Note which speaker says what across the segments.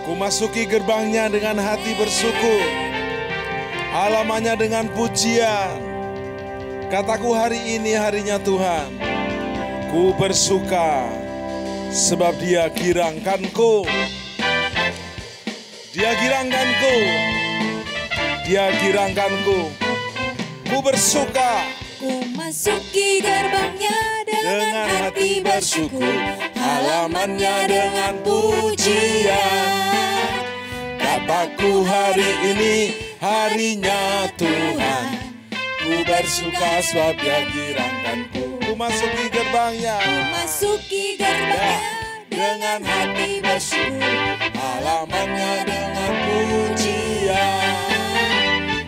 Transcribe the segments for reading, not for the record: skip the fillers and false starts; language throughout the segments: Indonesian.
Speaker 1: Ku masuki gerbangnya dengan hati bersyukur, halamannya dengan pujian. Kataku hari ini harinya Tuhan. Ku bersuka sebab Dia girangkanku. Dia girangkanku. Dia girangkanku. Ku bersuka.
Speaker 2: Ku masuki gerbangnya dengan hati bersyukur, halamannya dengan pujian.
Speaker 1: Kataku hari ini harinya Tuhan. Ku bersuka sebab Dia girangkanku. Ku masuki gerbangnya.
Speaker 2: Ku masuki gerbangnya dengan hati bersyukur,
Speaker 1: Halamannya dengan pujian.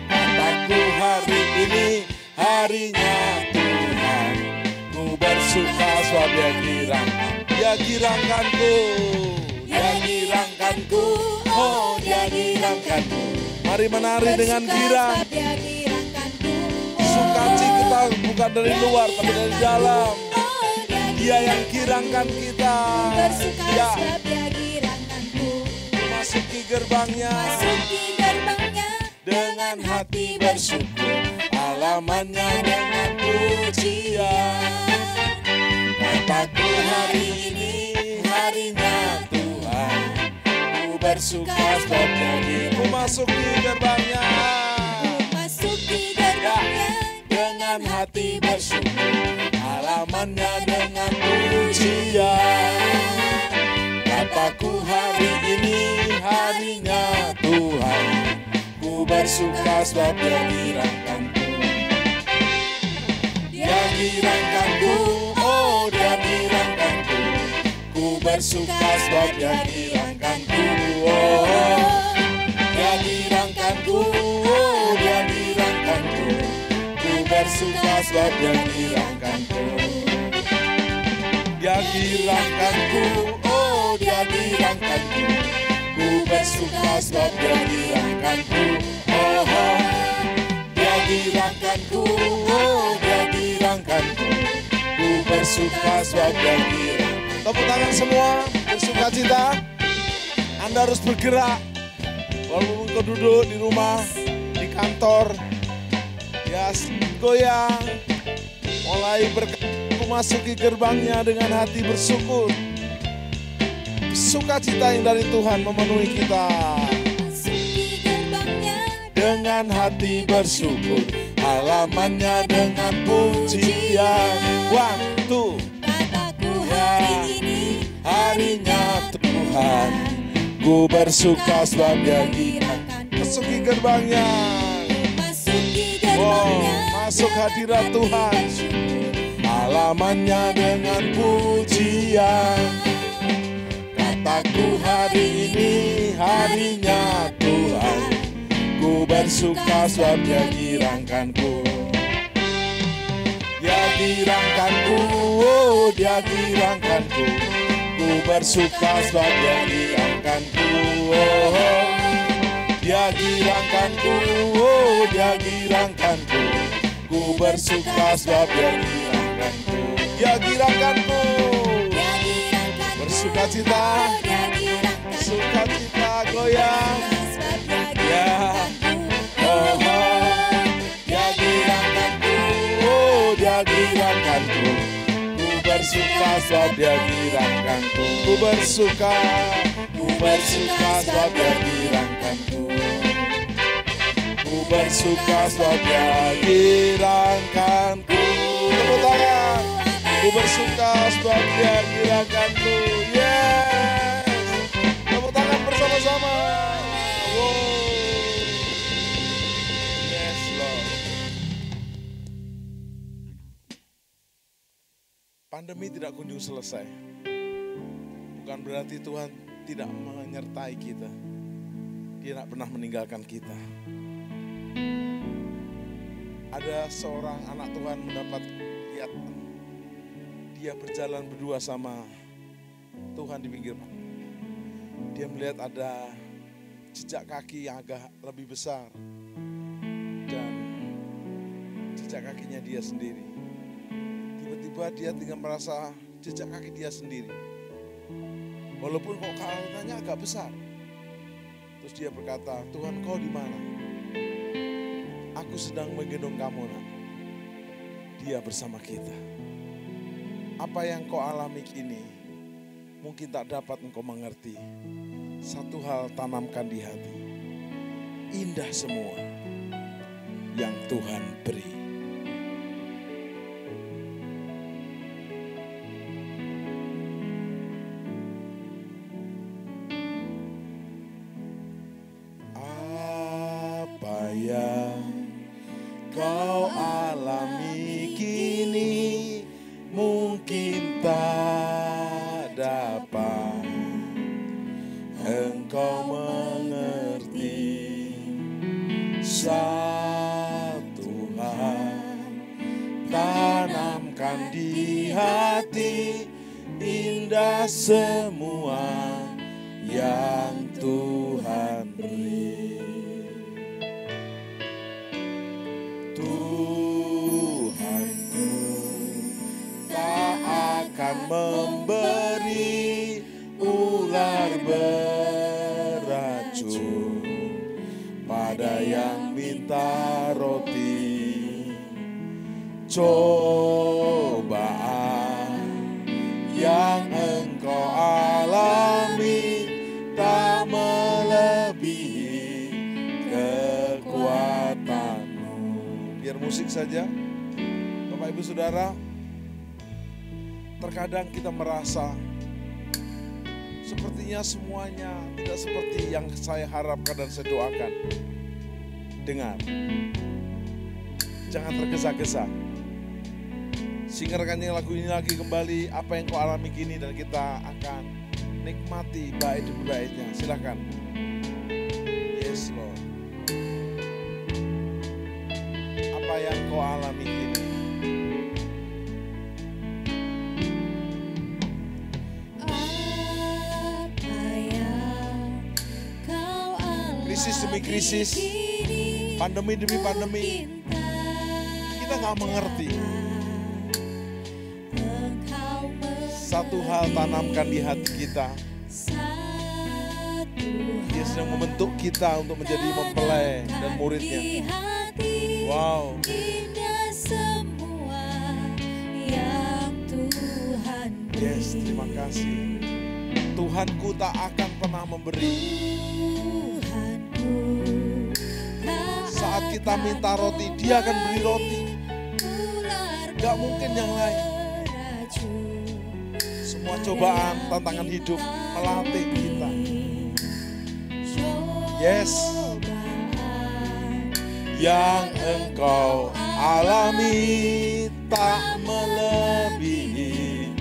Speaker 1: Kataku hari ini harinya Tuhan. Ku bersuka sebab Dia girangkan. Dia girangkanku. Dia girangkanku. Oh, Dia girangkanku. Mari menari dengan girang.
Speaker 2: sebab Dia girangkanku.
Speaker 1: Sukacita bukan dari luar tapi dari dalam.
Speaker 2: Oh,
Speaker 1: Dia yang girangkan kita.
Speaker 2: bersuka
Speaker 1: Ya,
Speaker 2: sebab Dia girangkanku.
Speaker 1: masuki gerbangnya
Speaker 2: Masuki gerbangnya
Speaker 1: dengan hati bersyukur, halamannya dengan pujian. Kataku hari ini harinya Tuhan. Ku bersuka sebab Dia girangkan. Ku masuki gerbangnya
Speaker 2: masuki gerbangnya
Speaker 1: dengan hati bersyukur, halamannya dengan pujian. Kataku hari ini harinya Tuhan. Ku bersuka sebab Dia girangkanku. Dia girangkanku. Oh, Dia girangkanku. Ku bersuka sebab Dia girangkanku. Oh, Dia girangkanku. Oh, Dia girangkanku. Ku bersuka sebab Dia girangkanku. Dia girangkanku. Oh, Dia girangkanku. Ku bersuka sebab Dia girangkanku. Oh, Dia girangkanku. Oh, Dia girangkanku. Ku bersuka sebab Dia girangkanku. Tepuk tangan semua, bersuka cita. Anda harus bergerak. Walaupun kau duduk di rumah, di kantor, ya goyang. Mulai memasuki gerbangnya dengan hati bersyukur. Sukacita yang dari Tuhan memenuhi kita.
Speaker 2: masuki gerbangnya
Speaker 1: Dengan hati bersyukur, halamannya dengan pujian. Waktu
Speaker 2: kataku hari ini
Speaker 1: harinya Tuhan. Ku bersuka sebab Dia
Speaker 2: girangkanku.
Speaker 1: masuki gerbangnya.
Speaker 2: Masuki
Speaker 1: Wow,
Speaker 2: gerbangnya
Speaker 1: masuk hadirat Tuhan. Halamannya dengan pujian. Kataku hari ini harinya Tuhan. Ku bersuka sebab Dia girangkanku. Dia girangkanku. Oh, Dia girangkanku. Ku bersuka sebab Dia girangkanku. Oh, Dia girangkanku. Oh, Dia girangkanku. Ku bersuka sebab Dia girangkanku. Dia girangkanku.
Speaker 2: Dia girangkanku.
Speaker 1: Bersukacita.
Speaker 2: Dia girangkanku.
Speaker 1: Sukacita goyang.
Speaker 2: Sebab Dia
Speaker 1: Ya.
Speaker 2: girangkanku.
Speaker 1: Oh, Dia girangkanku. Oh, Dia girangkanku. Ku bersuka sebab Dia girangkanku. Ku bersuka. Ku bersuka sebab Dia girangkanku. Ku bersuka sebab Dia girangkanku. Tepuk tangan. Ku bersuka sebab Dia girangkanku. Yes. Tepuk tangan bersama-sama. Wow. Yes, Lord. Pandemi tidak kunjung selesai. Bukan berarti Tuhan tidak menyertai kita. Dia tidak pernah meninggalkan kita. Ada seorang anak Tuhan mendapat lihat dia berjalan berdua sama Tuhan di pinggir pantai. Dia melihat ada jejak kaki yang agak lebih besar dan jejak kakinya dia sendiri. Tiba-tiba dia tinggal merasa jejak kaki dia sendiri. Walaupun kok kalimatnya agak besar, Terus dia berkata, Tuhan, kau di mana? Aku sedang menggendong kamu, nak. Dia bersama kita. Apa yang kau alami kini mungkin tak dapat engkau mengerti. Satu hal tanamkan di hati. Indah semua yang Tuhan beri. Apa yang kau alami kini mungkin tak dapat engkau mengerti. Satu hal tanamkan di hati, indah semua yang Tuhan beri. Tuhanku tak akan memberi ular beracun pada yang minta roti. Cobaan yang engkau alami tak melebihi kekuatanmu. Biar musik saja. Bapak Ibu Saudara, terkadang kita merasa sepertinya semuanya tidak seperti yang saya harapkan dan saya doakan. Dengar, jangan tergesa-gesa. Singerkan lagu ini lagi kembali, apa yang kau alami kini, dan kita akan nikmati baik demi baiknya. Silakan. Yes Lord. Apa yang kau alami kini? Krisis demi krisis, pandemi demi pandemi, kita gak mengerti. Satu hal tanamkan di hati kita, Dia sedang membentuk kita untuk menjadi mempelai dan muridnya. Wow. Yes, terima kasih. Tuhanku tak akan pernah memberi. Saat kita minta roti, Dia akan beri roti. Gak mungkin yang lain. Semua cobaan, tantangan hidup melatih kita. Yes. Yang engkau alami tak melebihi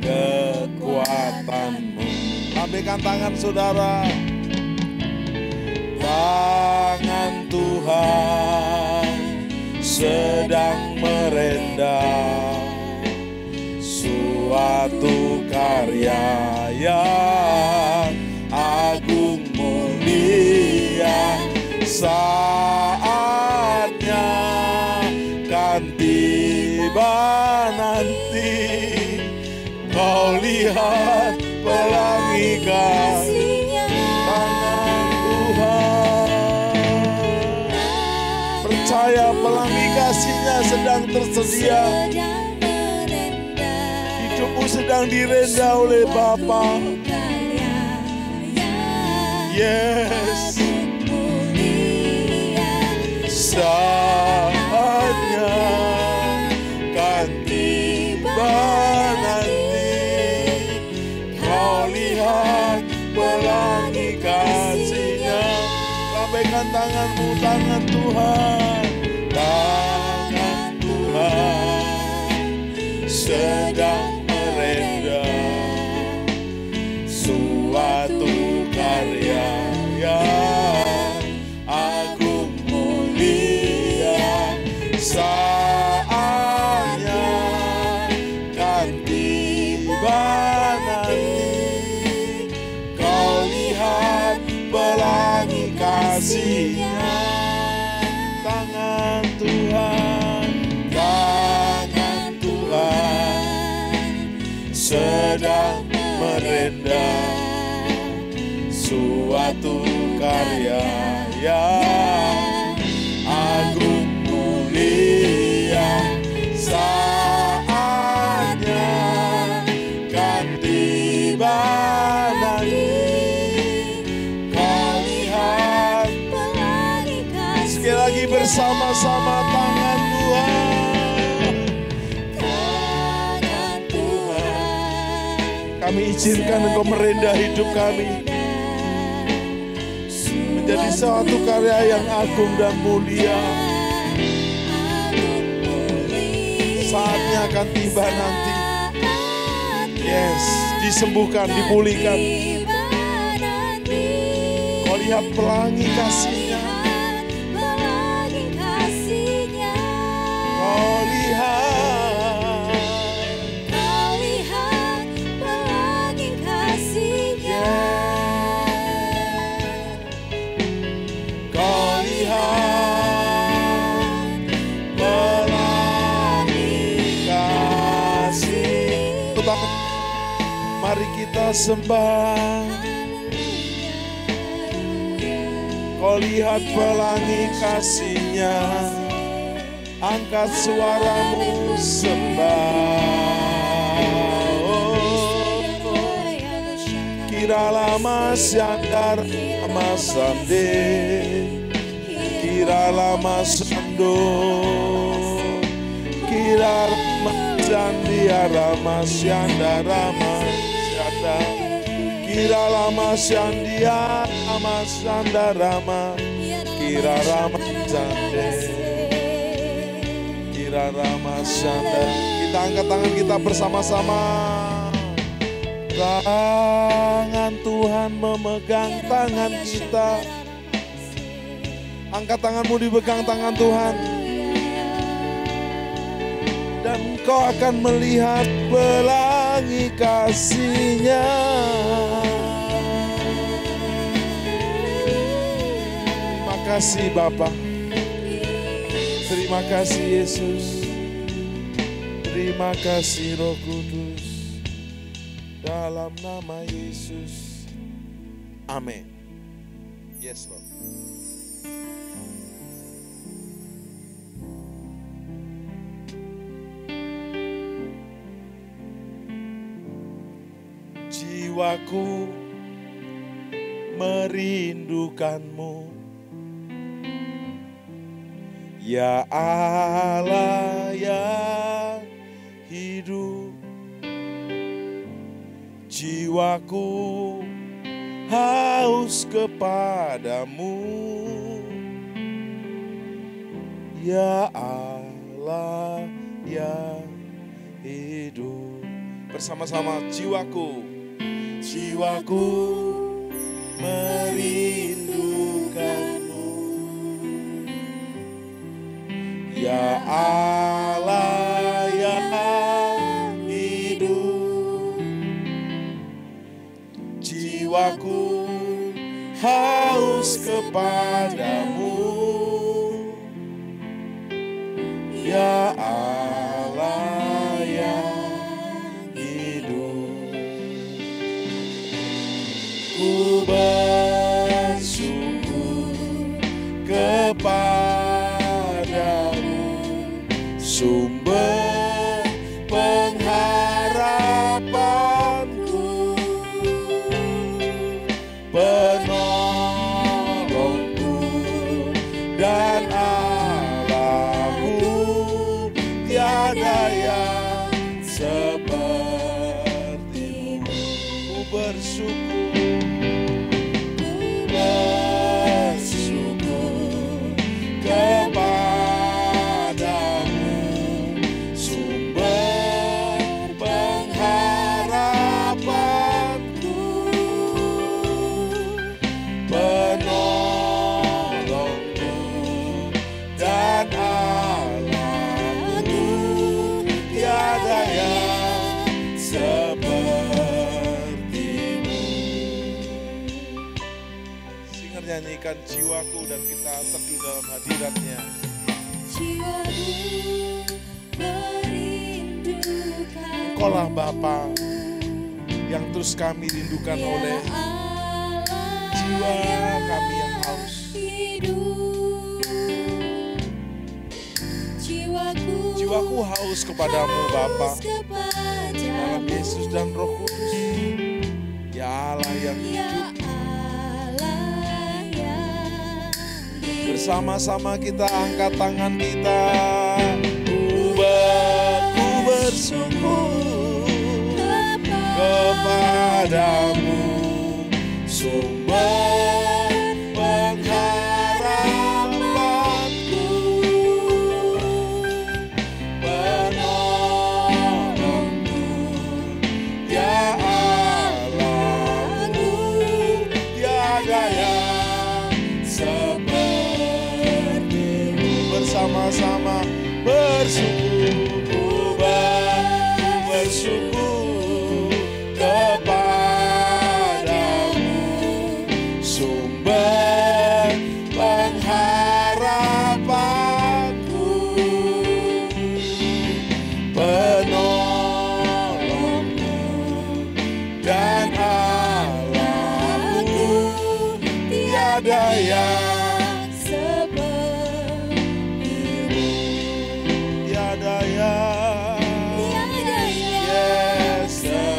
Speaker 1: kekuatanmu. Lambaikan tangan saudara. Tangan Tuhan sedang merendam suatu karya yang agung mulia. Saatnya kan tiba nanti, kau lihat pelangi kasih tangan Tuhan. Percaya pelangi kasih-Nya sedang tersedia. Hidupmu sedang direnda oleh Bapa. Yes. Saatnya kan tiba nanti, kau lihat pelangi kasih-Nya. Lambaikan tanganmu, tangan Tuhan. Tangan Tuhan sedang merendam suatu karya yang agung mulia. Saatnya kan tiba nanti, kau lihat pelangi kasih-Nya. Tangan Tuhan, tangan Tuhan sedang merendam suatu karya yang agung mulia. Saatnya kan tiba nanti, kau lihat
Speaker 2: pelangi kasih.
Speaker 1: sekali lagi bersama-sama tangan Tuhan.
Speaker 2: Tangan Tuhan
Speaker 1: Kami izinkan Engkau merendah hidup kami menjadi suatu karya yang agung dan mulia. Saatnya akan tiba nanti. Yes, disembuhkan, dipulihkan. Kau lihat pelangi kasih-Nya. Kau lihat
Speaker 2: pelangi kasih-Nya.
Speaker 1: Kau lihat pelangi kasih. Tetapi mari kita sembah. Kau lihat pelangi kasih-Nya. Angkat suaramu sembah. Kira lama syandar masande, kira lama sando, kira lama sandiara masyandara masyanda, kira lama sandiara masandara kira lama sande, kira lama sanda. Kita angkat tangan kita bersama-sama. Tangan Tuhan memegang tangan kita. Angkat tanganmu, dipegang tangan Tuhan. Dan kau akan melihat pelangi kasih-Nya. Terima kasih Bapa. Terima kasih Yesus. Terima kasih Roh Kudus. Dalam nama Yesus. Amin. Yes, Lord. Jiwaku merindukan-Mu, ya Allah yang hidup. Jiwaku haus kepadamu, ya Allah yang hidup. Bersama-sama, jiwaku merindukan-Mu, ya Allah yang hidup. Jiwaku haus kepadamu, ya Allah yang hidup. Ku bersyukur kepadamu, sumber pengharapanku, penolongku dan Allahku. Tiada yang seperti-Mu. Ku bersyukur kepadamu, sumber pengharapanku, penolongku dan Allahku. Tiada yang seperti-Mu. Singer nyanyikan jiwaku dan kita teduh dalam hadirat-Nya.
Speaker 2: Jiwaku merindukan,
Speaker 1: Engkaulah Bapa yang terus kami rindukan oleh kami yang haus. Jiwaku haus kepadamu Bapa, dalam Yesus dan Roh Kudus. Ya Allah yang hidup, bersama-sama kita angkat tangan kita. Ku bersyukur kepadamu, sumber pengharapanku, penolongku, ya Allahku, tiada yang sepertimu. Bersama-sama bersyukur, bersyukur kepadamu, sumber pengharapanku, penolongku, dan Allahku, tiada yang sepertimu, tiada yang sepertimu,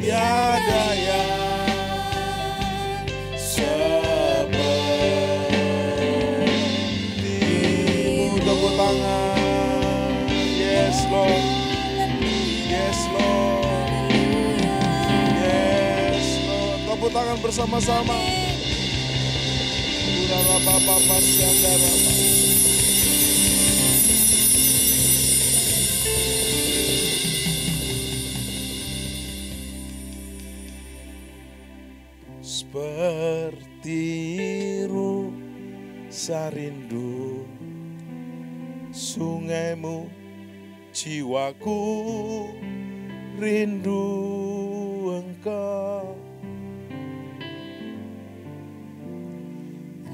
Speaker 1: tiada yang sepertimu. Tepuk tangan. Yes Lord, yes Lord, yes Lord. Tepuk tangan bersama-sama. Urarababa Syandaraba. Seperti rusa rindu sungaimu, jiwaku rindu Engkau.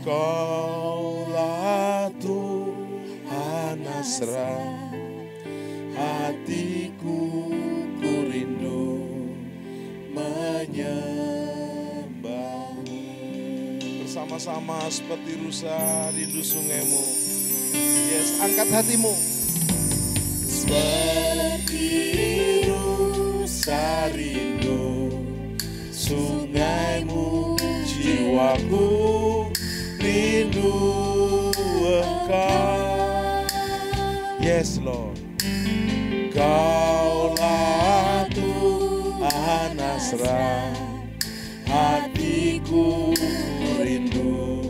Speaker 1: Kaulah Tuhan hasrat hatiku, ku rindu menyembahmu. Bersama-sama seperti rusa rindu sungaimu. Yes, angkat hatimu. Seperti rusa rindu sungaimu, jiwaku rindu Engkau. Yes Lord. Kaulah Tuhan hasrat hatiku, rindu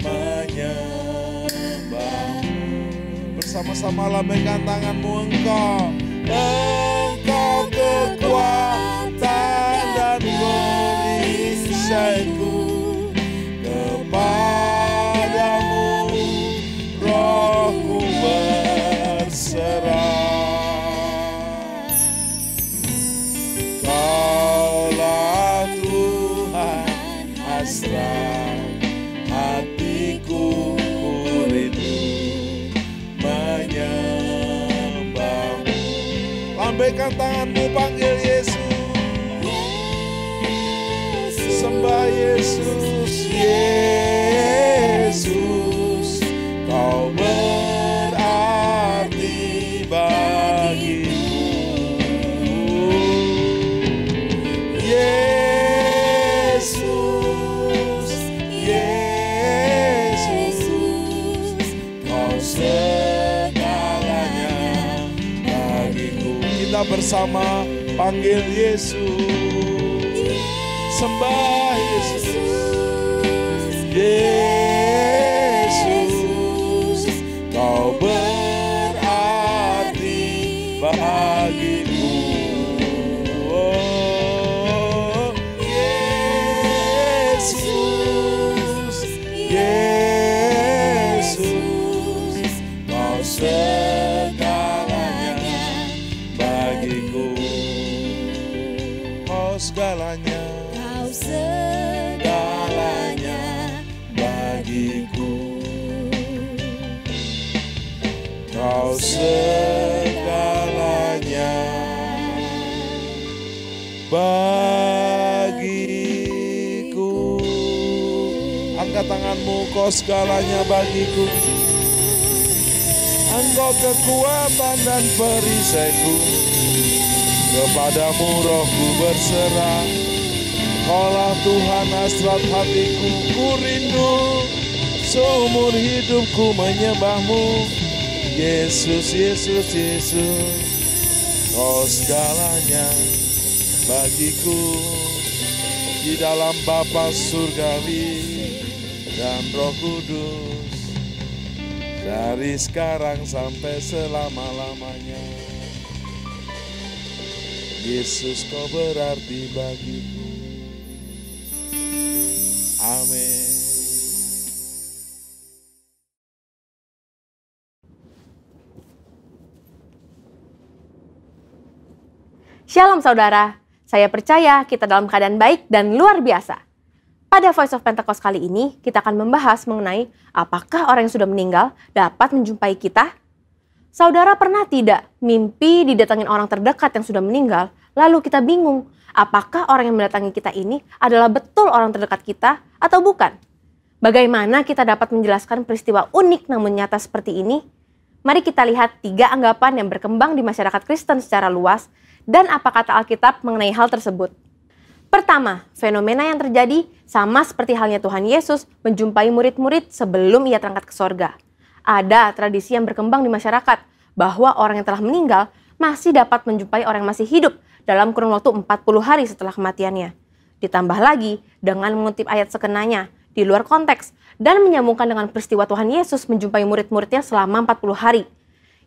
Speaker 1: menyembahmu. Bersama-sama lambaikan tanganmu. Engkau kekuatan dan perisaiku, kepadamu rohku berserah. Kaulah Tuhan hasrat hatiku, ku rindu menyembahmu. Lambaikan tanganmu, panggil Yesus. Sembah Yesus, Yesus, Kau berarti bagiku. Yesus, Yesus, Kau segalanya bagiku. Kita bersama panggil Yesus. Sembah Yesus, Yesus, Kau berarti bagiku. Oh, Yesus, Yesus, Kau segalanya bagiku. Kau segalanya, segalanya bagiku. Kau segalanya, angkat tanganmu, kau segalanya bagiku. Engkau kekuatan dan perisaiku, kepadamu rohku berserah. Kaulah Tuhan hasrat hatiku, ku rindu seumur hidupku menyembahmu. Yesus, Yesus, Yesus, kau segalanya bagiku. Di dalam Bapa surgawi dan Roh Kudus, dari sekarang sampai selama-lamanya. Yesus, kau berarti bagiku. Amin.
Speaker 3: Shalom saudara, saya percaya kita dalam keadaan baik dan luar biasa. Pada Voice of Pentecost kali ini, kita akan membahas mengenai apakah orang yang sudah meninggal dapat menjumpai kita? Saudara pernah tidak mimpi didatangin orang terdekat yang sudah meninggal, lalu kita bingung, apakah orang yang mendatangi kita ini adalah betul orang terdekat kita atau bukan? Bagaimana kita dapat menjelaskan peristiwa unik namun nyata seperti ini? Mari kita lihat 3 anggapan yang berkembang di masyarakat Kristen secara luas dan apa kata Alkitab mengenai hal tersebut. Pertama, fenomena yang terjadi sama seperti halnya Tuhan Yesus menjumpai murid-murid sebelum ia terangkat ke sorga. Ada tradisi yang berkembang di masyarakat bahwa orang yang telah meninggal masih dapat menjumpai orang yang masih hidup dalam kurun waktu 40 hari setelah kematiannya. Ditambah lagi dengan mengutip ayat sekenanya di luar konteks dan menyambungkan dengan peristiwa Tuhan Yesus menjumpai murid-muridnya selama 40 hari.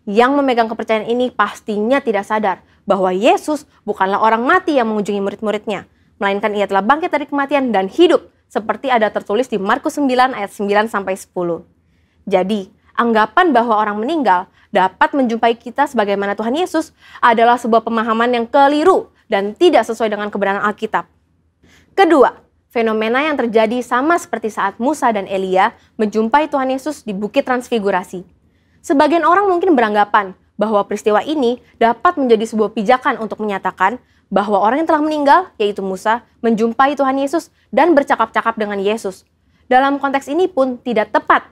Speaker 3: Yang memegang kepercayaan ini pastinya tidak sadar bahwa Yesus bukanlah orang mati yang mengunjungi murid-muridnya, melainkan ia telah bangkit dari kematian dan hidup, seperti ada tertulis di Markus 9 ayat 9-10. Jadi, anggapan bahwa orang meninggal dapat menjumpai kita sebagaimana Tuhan Yesus adalah sebuah pemahaman yang keliru dan tidak sesuai dengan kebenaran Alkitab. Kedua, fenomena yang terjadi sama seperti saat Musa dan Elia menjumpai Tuhan Yesus di Bukit Transfigurasi. Sebagian orang mungkin beranggapan bahwa peristiwa ini dapat menjadi sebuah pijakan untuk menyatakan bahwa orang yang telah meninggal, yaitu Musa, menjumpai Tuhan Yesus dan bercakap-cakap dengan Yesus. Dalam konteks ini pun tidak tepat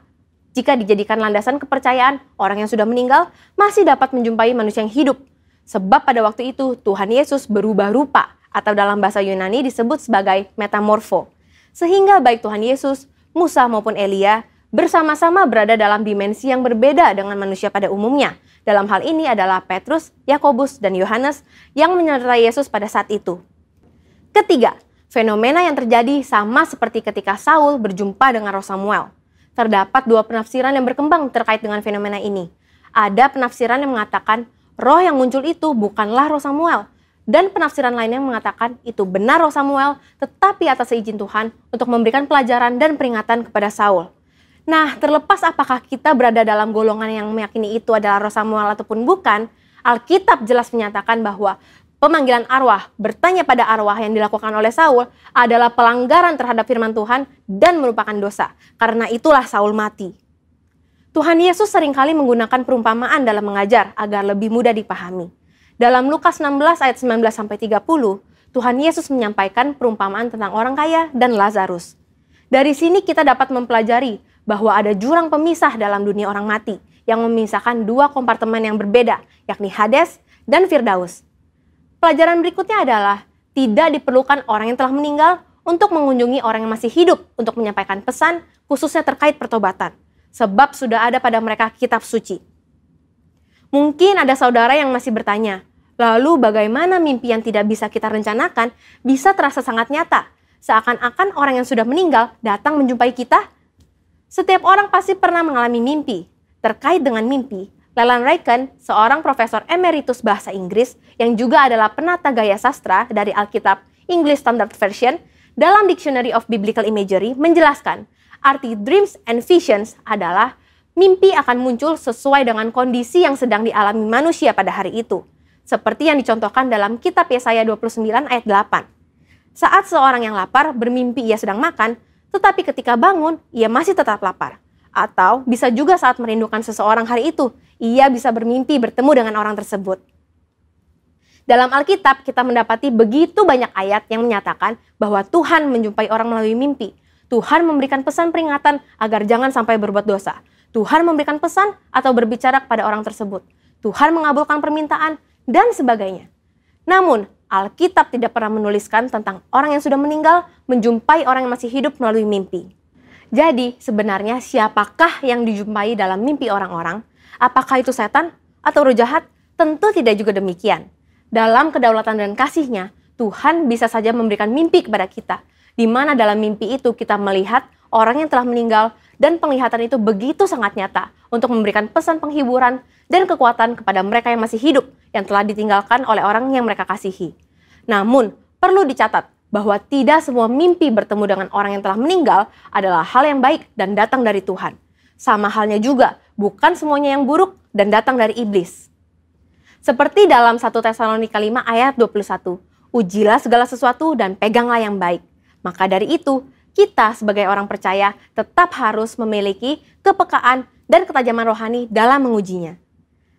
Speaker 3: jika dijadikan landasan kepercayaan orang yang sudah meninggal masih dapat menjumpai manusia yang hidup. Sebab pada waktu itu Tuhan Yesus berubah rupa atau dalam bahasa Yunani disebut sebagai metamorfo. Sehingga baik Tuhan Yesus, Musa maupun Elia bersama-sama berada dalam dimensi yang berbeda dengan manusia pada umumnya. Dalam hal ini adalah Petrus, Yakobus, dan Yohanes yang menyertai Yesus pada saat itu. Ketiga, fenomena yang terjadi sama seperti ketika Saul berjumpa dengan Roh Samuel. Terdapat 2 penafsiran yang berkembang terkait dengan fenomena ini. Ada penafsiran yang mengatakan roh yang muncul itu bukanlah Roh Samuel. Dan penafsiran lainnya mengatakan itu benar Roh Samuel, tetapi atas izin Tuhan untuk memberikan pelajaran dan peringatan kepada Saul. Nah, terlepas apakah kita berada dalam golongan yang meyakini itu adalah Roh Samuel ataupun bukan, Alkitab jelas menyatakan bahwa pemanggilan arwah, bertanya pada arwah yang dilakukan oleh Saul adalah pelanggaran terhadap firman Tuhan dan merupakan dosa. Karena itulah Saul mati. Tuhan Yesus seringkali menggunakan perumpamaan dalam mengajar agar lebih mudah dipahami. Dalam Lukas 16 ayat 19-30, Tuhan Yesus menyampaikan perumpamaan tentang orang kaya dan Lazarus. Dari sini kita dapat mempelajari bahwa ada jurang pemisah dalam dunia orang mati yang memisahkan 2 kompartemen yang berbeda, yakni Hades dan Firdaus. Pelajaran berikutnya adalah tidak diperlukan orang yang telah meninggal untuk mengunjungi orang yang masih hidup untuk menyampaikan pesan khususnya terkait pertobatan, sebab sudah ada pada mereka kitab suci. Mungkin ada saudara yang masih bertanya, lalu bagaimana mimpi yang tidak bisa kita rencanakan bisa terasa sangat nyata, seakan-akan orang yang sudah meninggal datang menjumpai kita? Setiap orang pasti pernah mengalami mimpi. Terkait dengan mimpi, Leland Ryken, seorang profesor emeritus bahasa Inggris yang juga adalah penata gaya sastra dari Alkitab English Standard Version, dalam Dictionary of Biblical Imagery menjelaskan, arti dreams and visions adalah mimpi akan muncul sesuai dengan kondisi yang sedang dialami manusia pada hari itu. Seperti yang dicontohkan dalam kitab Yesaya 29 ayat 8. Saat seorang yang lapar bermimpi ia sedang makan, tetapi ketika bangun, ia masih tetap lapar. Atau bisa juga saat merindukan seseorang hari itu, ia bisa bermimpi bertemu dengan orang tersebut. Dalam Alkitab, kita mendapati begitu banyak ayat yang menyatakan bahwa Tuhan menjumpai orang melalui mimpi. Tuhan memberikan pesan peringatan agar jangan sampai berbuat dosa. Tuhan memberikan pesan atau berbicara kepada orang tersebut. Tuhan mengabulkan permintaan, dan sebagainya. Namun, Alkitab tidak pernah menuliskan tentang orang yang sudah meninggal menjumpai orang yang masih hidup melalui mimpi. Jadi, sebenarnya siapakah yang dijumpai dalam mimpi orang-orang? Apakah itu setan atau roh jahat? Tentu tidak juga demikian. Dalam kedaulatan dan kasih-Nya, Tuhan bisa saja memberikan mimpi kepada kita, di mana dalam mimpi itu kita melihat orang yang telah meninggal, dan penglihatan itu begitu sangat nyata untuk memberikan pesan penghiburan dan kekuatan kepada mereka yang masih hidup, yang telah ditinggalkan oleh orang yang mereka kasihi. Namun, perlu dicatat bahwa tidak semua mimpi bertemu dengan orang yang telah meninggal adalah hal yang baik dan datang dari Tuhan. Sama halnya juga, bukan semuanya yang buruk dan datang dari iblis. Seperti dalam 1 Tesalonika 5 ayat 21, ujilah segala sesuatu dan peganglah yang baik. Maka dari itu, kita sebagai orang percaya tetap harus memiliki kepekaan dan ketajaman rohani dalam mengujinya.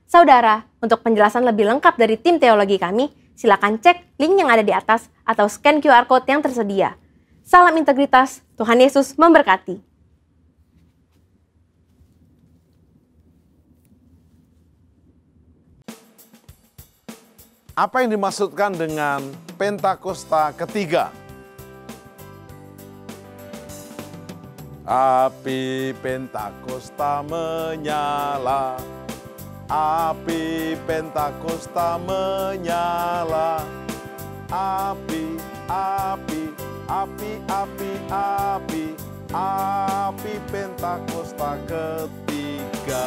Speaker 3: Saudara, untuk penjelasan lebih lengkap dari tim teologi kami, silakan cek link yang ada di atas atau scan QR Code yang tersedia. Salam integritas, Tuhan Yesus memberkati.
Speaker 1: Apa yang dimaksudkan dengan Pentakosta ketiga? Api Pentakosta menyala, api Pentakosta menyala, api, api, api, api, api, api Pentakosta ketiga.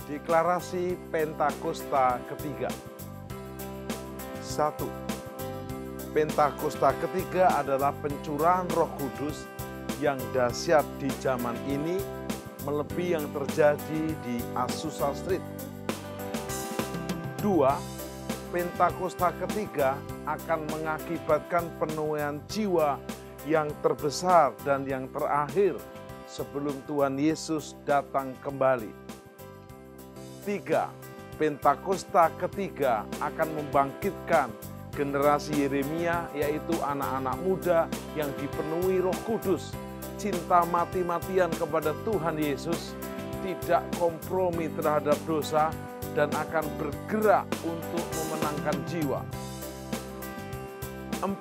Speaker 1: Deklarasi Pentakosta ketiga. 1. Pentakosta ketiga adalah pencurahan Roh Kudus yang dahsyat di zaman ini, melebihi yang terjadi di Azusa Street. 2. Pentakosta ketiga akan mengakibatkan penuaian jiwa yang terbesar dan yang terakhir sebelum Tuhan Yesus datang kembali. 3. Pentakosta ketiga akan membangkitkan generasi Yeremia, yaitu anak-anak muda yang dipenuhi Roh Kudus, cinta mati-matian kepada Tuhan Yesus, tidak kompromi terhadap dosa, dan akan bergerak untuk memenangkan jiwa. 4.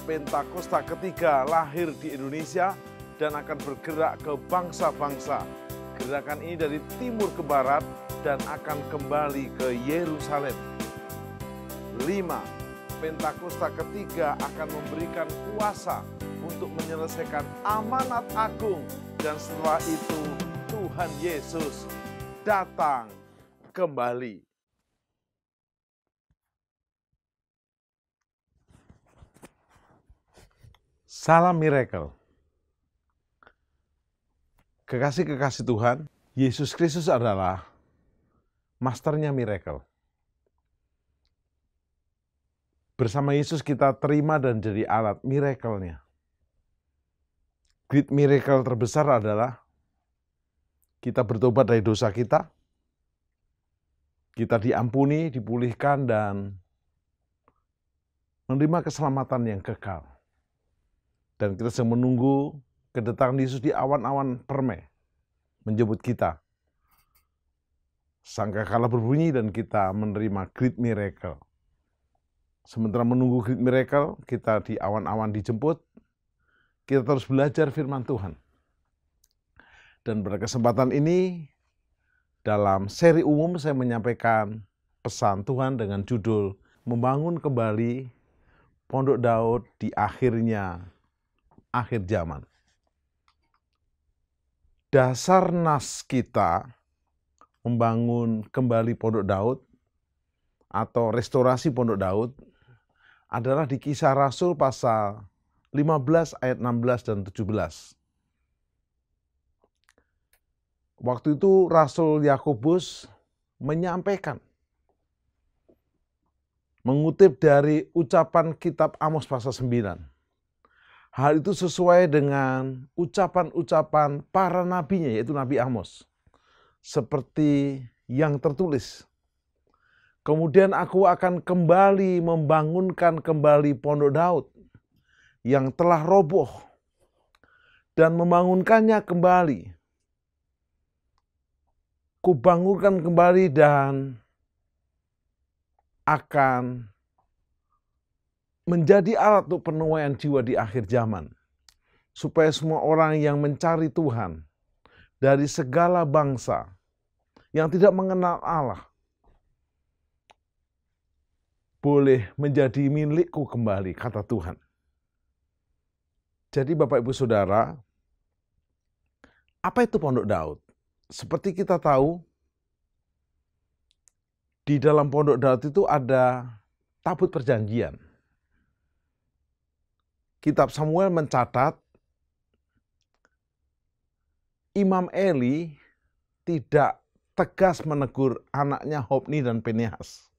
Speaker 1: Pentakosta ketiga lahir di Indonesia dan akan bergerak ke bangsa-bangsa. Gerakan ini dari timur ke barat dan akan kembali ke Yerusalem. 5. Pentakosta ketiga akan memberikan kuasa untuk menyelesaikan amanat agung, dan setelah itu Tuhan Yesus datang kembali. Salam miracle. Kekasih-kekasih Tuhan, Yesus Kristus adalah masternya miracle. Bersama Yesus kita terima dan jadi alat miracle-nya. Great miracle terbesar adalah kita bertobat dari dosa kita diampuni, dipulihkan, dan menerima keselamatan yang kekal. Dan kita sedang menunggu kedatangan Yesus di awan-awan permai, menjemput kita. Sangkakala berbunyi dan kita menerima great miracle. Sementara menunggu great miracle, kita di awan-awan dijemput, kita terus belajar firman Tuhan. Dan pada kesempatan ini, dalam seri umum saya menyampaikan pesan Tuhan dengan judul Membangun Kembali Pondok Daud di Akhirnya Akhir Zaman. Dasar nas kita membangun kembali Pondok Daud atau restorasi Pondok Daud adalah di Kisah Rasul pasal 15 ayat 16 dan 17. Waktu itu Rasul Yakobus menyampaikan, mengutip dari ucapan kitab Amos pasal 9. Hal itu sesuai dengan ucapan-ucapan para nabinya, yaitu Nabi Amos. Seperti yang tertulis, kemudian aku akan kembali membangunkan kembali Pondok Daud yang telah roboh dan membangunkannya kembali. Kubangunkan kembali dan akan menjadi alat untuk penuaian jiwa di akhir zaman. Supaya semua orang yang mencari Tuhan dari segala bangsa yang tidak mengenal Allah boleh menjadi milikku kembali, kata Tuhan. Jadi Bapak Ibu Saudara, apa itu Pondok Daud? Seperti kita tahu, di dalam Pondok Daud itu ada tabut perjanjian. Kitab Samuel mencatat, Imam Eli tidak tegas menegur anaknya Hofni dan Pinehas.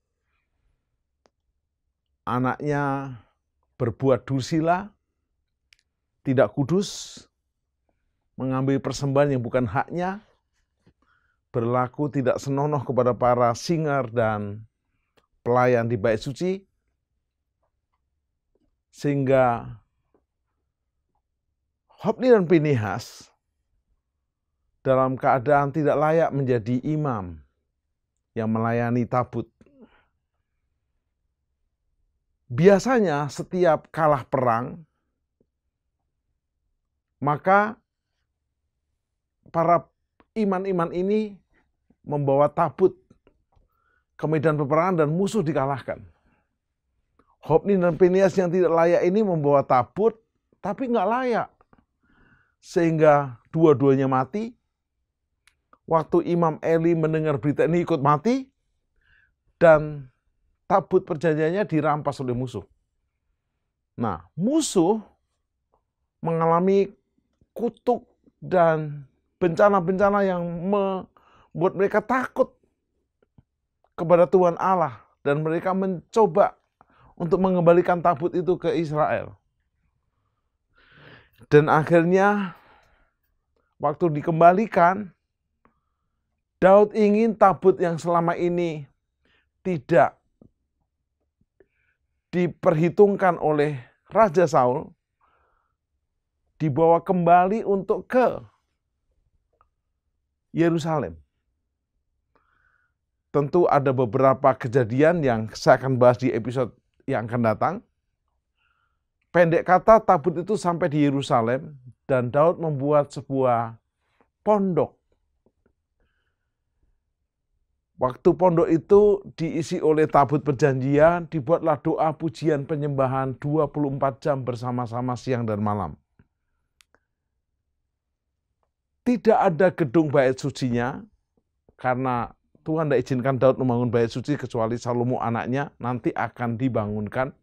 Speaker 1: Anaknya berbuat dursila, tidak kudus, mengambil persembahan yang bukan haknya, berlaku tidak senonoh kepada para singer dan pelayan di bait suci, sehingga Hofni dan Pinehas dalam keadaan tidak layak menjadi imam yang melayani tabut. Biasanya setiap kalah perang, maka para iman-iman ini membawa tabut ke medan peperangan dan musuh dikalahkan. Hofni dan Pinehas yang tidak layak ini membawa tabut, tapi nggak layak. Sehingga dua-duanya mati. Waktu Imam Eli mendengar berita ini ikut mati, dan tabut perjanjiannya dirampas oleh musuh. Nah, musuh mengalami kutuk dan bencana-bencana yang membuat mereka takut kepada Tuhan Allah. Dan mereka mencoba untuk mengembalikan tabut itu ke Israel. Dan akhirnya waktu dikembalikan, Daud ingin tabut yang selama ini tidak diperhitungkan oleh Raja Saul dibawa kembali untuk ke Yerusalem. Tentu ada beberapa kejadian yang saya akan bahas di episode yang akan datang. Pendek kata, tabut itu sampai di Yerusalem dan Daud membuat sebuah pondok. Waktu pondok itu diisi oleh tabut perjanjian, dibuatlah doa pujian penyembahan 24 jam bersama-sama siang dan malam. Tidak ada gedung bait sucinya, karena Tuhan tidak izinkan Daud membangun bait suci kecuali Salomo anaknya nanti akan dibangunkan.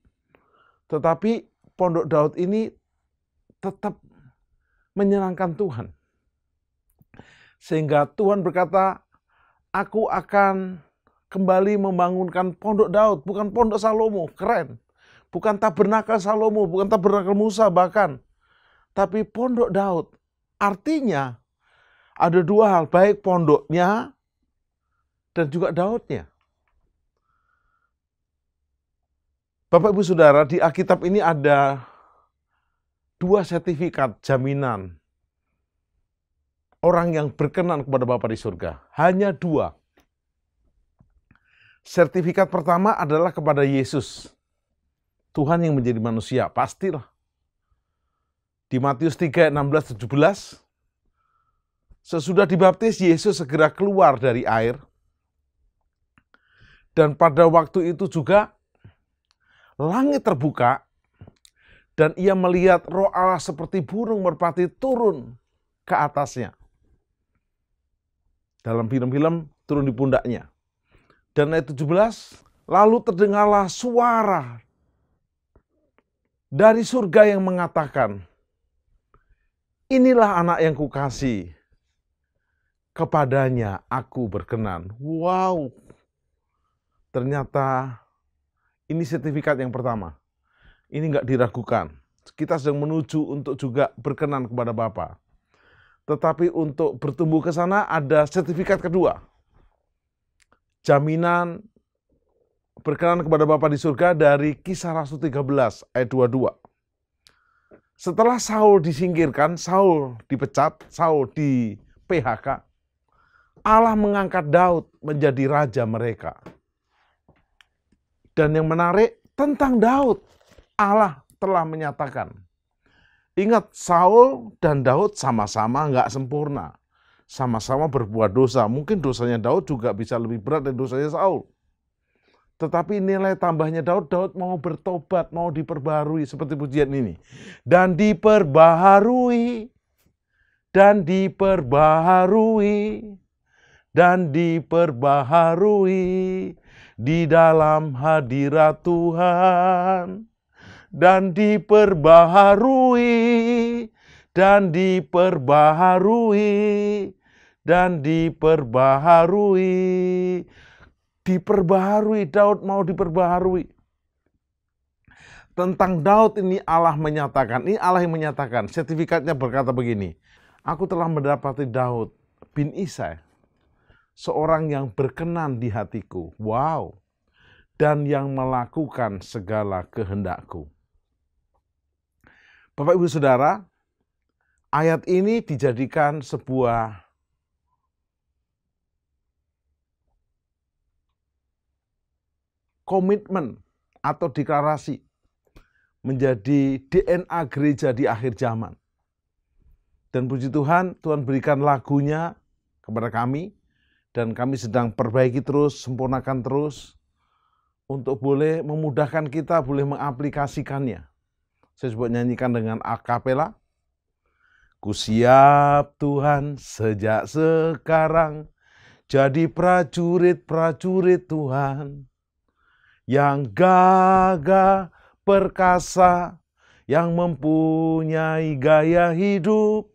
Speaker 1: Tetapi pondok Daud ini tetap menyenangkan Tuhan. Sehingga Tuhan berkata, aku akan kembali membangunkan pondok Daud, bukan pondok Salomo, keren. Bukan tabernakel Salomo, bukan tabernakel Musa bahkan. Tapi pondok Daud. Artinya ada dua hal, baik pondoknya dan juga Daudnya. Bapak Ibu Saudara, di Alkitab ini ada dua sertifikat jaminan orang yang berkenan kepada Bapa di surga. Hanya dua. Sertifikat pertama adalah kepada Yesus. Tuhan yang menjadi manusia, pastilah. Di Matius 3, 16, 17, sesudah dibaptis, Yesus segera keluar dari air. Dan pada waktu itu juga, langit terbuka, dan ia melihat Roh Allah seperti burung merpati turun ke atasnya. Dalam film-film turun di pundaknya. Dan ayat 17, lalu terdengarlah suara dari surga yang mengatakan, inilah anak yang kukasihi, kepadanya aku berkenan. Wow, ternyata ini sertifikat yang pertama. Ini nggak diragukan. Kita sedang menuju untuk juga berkenan kepada Bapa. Tetapi untuk bertumbuh ke sana ada sertifikat kedua. Jaminan berkenan kepada Bapa di surga dari Kisah Rasul 13 ayat 22. Setelah Saul disingkirkan, Saul dipecat, Saul di PHK, Allah mengangkat Daud menjadi raja mereka. Dan yang menarik tentang Daud, Allah telah menyatakan. Ingat, Saul dan Daud sama-sama nggak sempurna. Sama-sama berbuat dosa. Mungkin dosanya Daud juga bisa lebih berat dari dosanya Saul. Tetapi nilai tambahnya Daud mau bertobat, mau diperbaharui seperti pujian ini. Dan diperbaharui, dan diperbaharui, dan diperbaharui di dalam hadirat Tuhan. Dan diperbaharui, dan diperbaharui, dan diperbaharui. Diperbaharui, Daud mau diperbaharui. Tentang Daud ini Allah menyatakan, ini Allah yang menyatakan, sertifikatnya berkata begini, aku telah mendapati Daud bin Isai, seorang yang berkenan di hatiku, wow, dan yang melakukan segala kehendakku. Bapak Ibu Saudara, ayat ini dijadikan sebuah komitmen atau deklarasi menjadi DNA gereja di akhir zaman. Dan puji Tuhan, Tuhan berikan lagunya kepada kami, dan kami sedang perbaiki terus, sempurnakan terus, untuk boleh memudahkan kita, boleh mengaplikasikannya. Saya coba nyanyikan dengan akapela. Ku siap Tuhan sejak sekarang, jadi prajurit-prajurit Tuhan, yang gagah perkasa, yang mempunyai gaya hidup,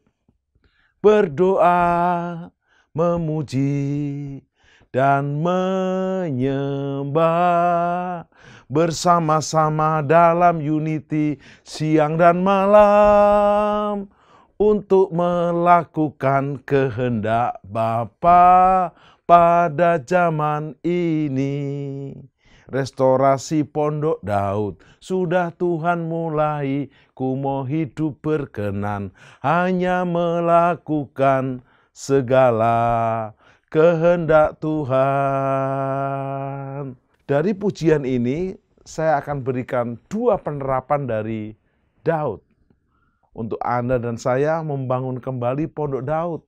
Speaker 1: berdoa, memuji, dan menyembah bersama-sama dalam unity siang dan malam untuk melakukan kehendak Bapa pada zaman ini. Restorasi Pondok Daud sudah Tuhan mulai, ku mau hidup berkenan, hanya melakukan segala kehendak Tuhan. Dari pujian ini saya akan berikan 2 penerapan dari Daud untuk Anda dan saya membangun kembali Pondok Daud,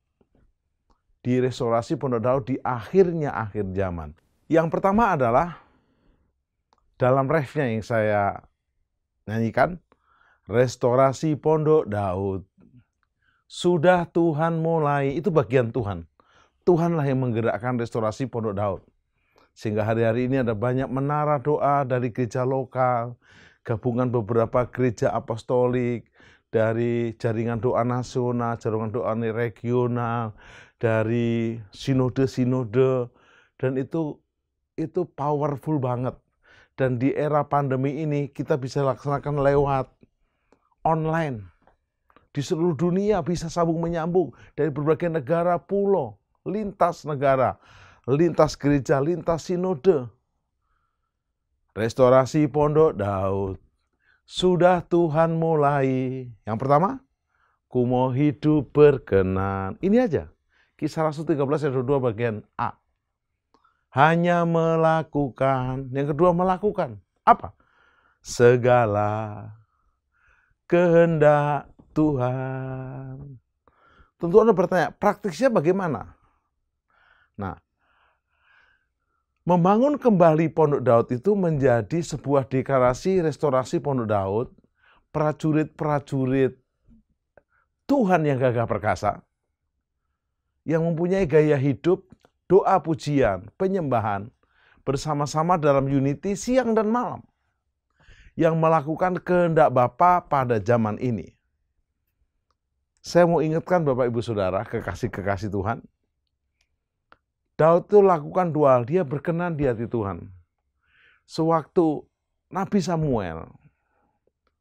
Speaker 1: di restorasi Pondok Daud di akhir zaman. Yang pertama adalah dalam refnya yang saya nyanyikan, restorasi Pondok Daud sudah Tuhan mulai, itu bagian Tuhan. Tuhanlah yang menggerakkan restorasi Pondok Daud. Sehingga hari-hari ini ada banyak menara doa dari gereja lokal, gabungan beberapa gereja apostolik, dari jaringan doa nasional, jaringan doa regional, dari sinode-sinode, dan itu powerful banget. Dan di era pandemi ini kita bisa laksanakan lewat online. Di seluruh dunia bisa sambung menyambung dari berbagai negara, pulau, lintas negara, lintas gereja, lintas sinode. Restorasi Pondok Daud sudah Tuhan mulai. Yang pertama, ku mau hidup berkenan. Ini aja. Kisah Rasul 13 ayat 2 bagian A. Hanya melakukan. Yang kedua, melakukan. Apa? Segala kehendak Tuhan. Tentu Anda bertanya, praktisnya bagaimana? Nah, membangun kembali Pondok Daud itu menjadi sebuah deklarasi restorasi Pondok Daud, prajurit-prajurit Tuhan yang gagah perkasa, yang mempunyai gaya hidup, doa pujian, penyembahan, bersama-sama dalam unity siang dan malam, yang melakukan kehendak Bapa pada zaman ini. Saya mau ingatkan Bapak Ibu Saudara, kekasih-kekasih Tuhan, Daud itu lakukan 2 hal, dia berkenan di hati Tuhan. Sewaktu Nabi Samuel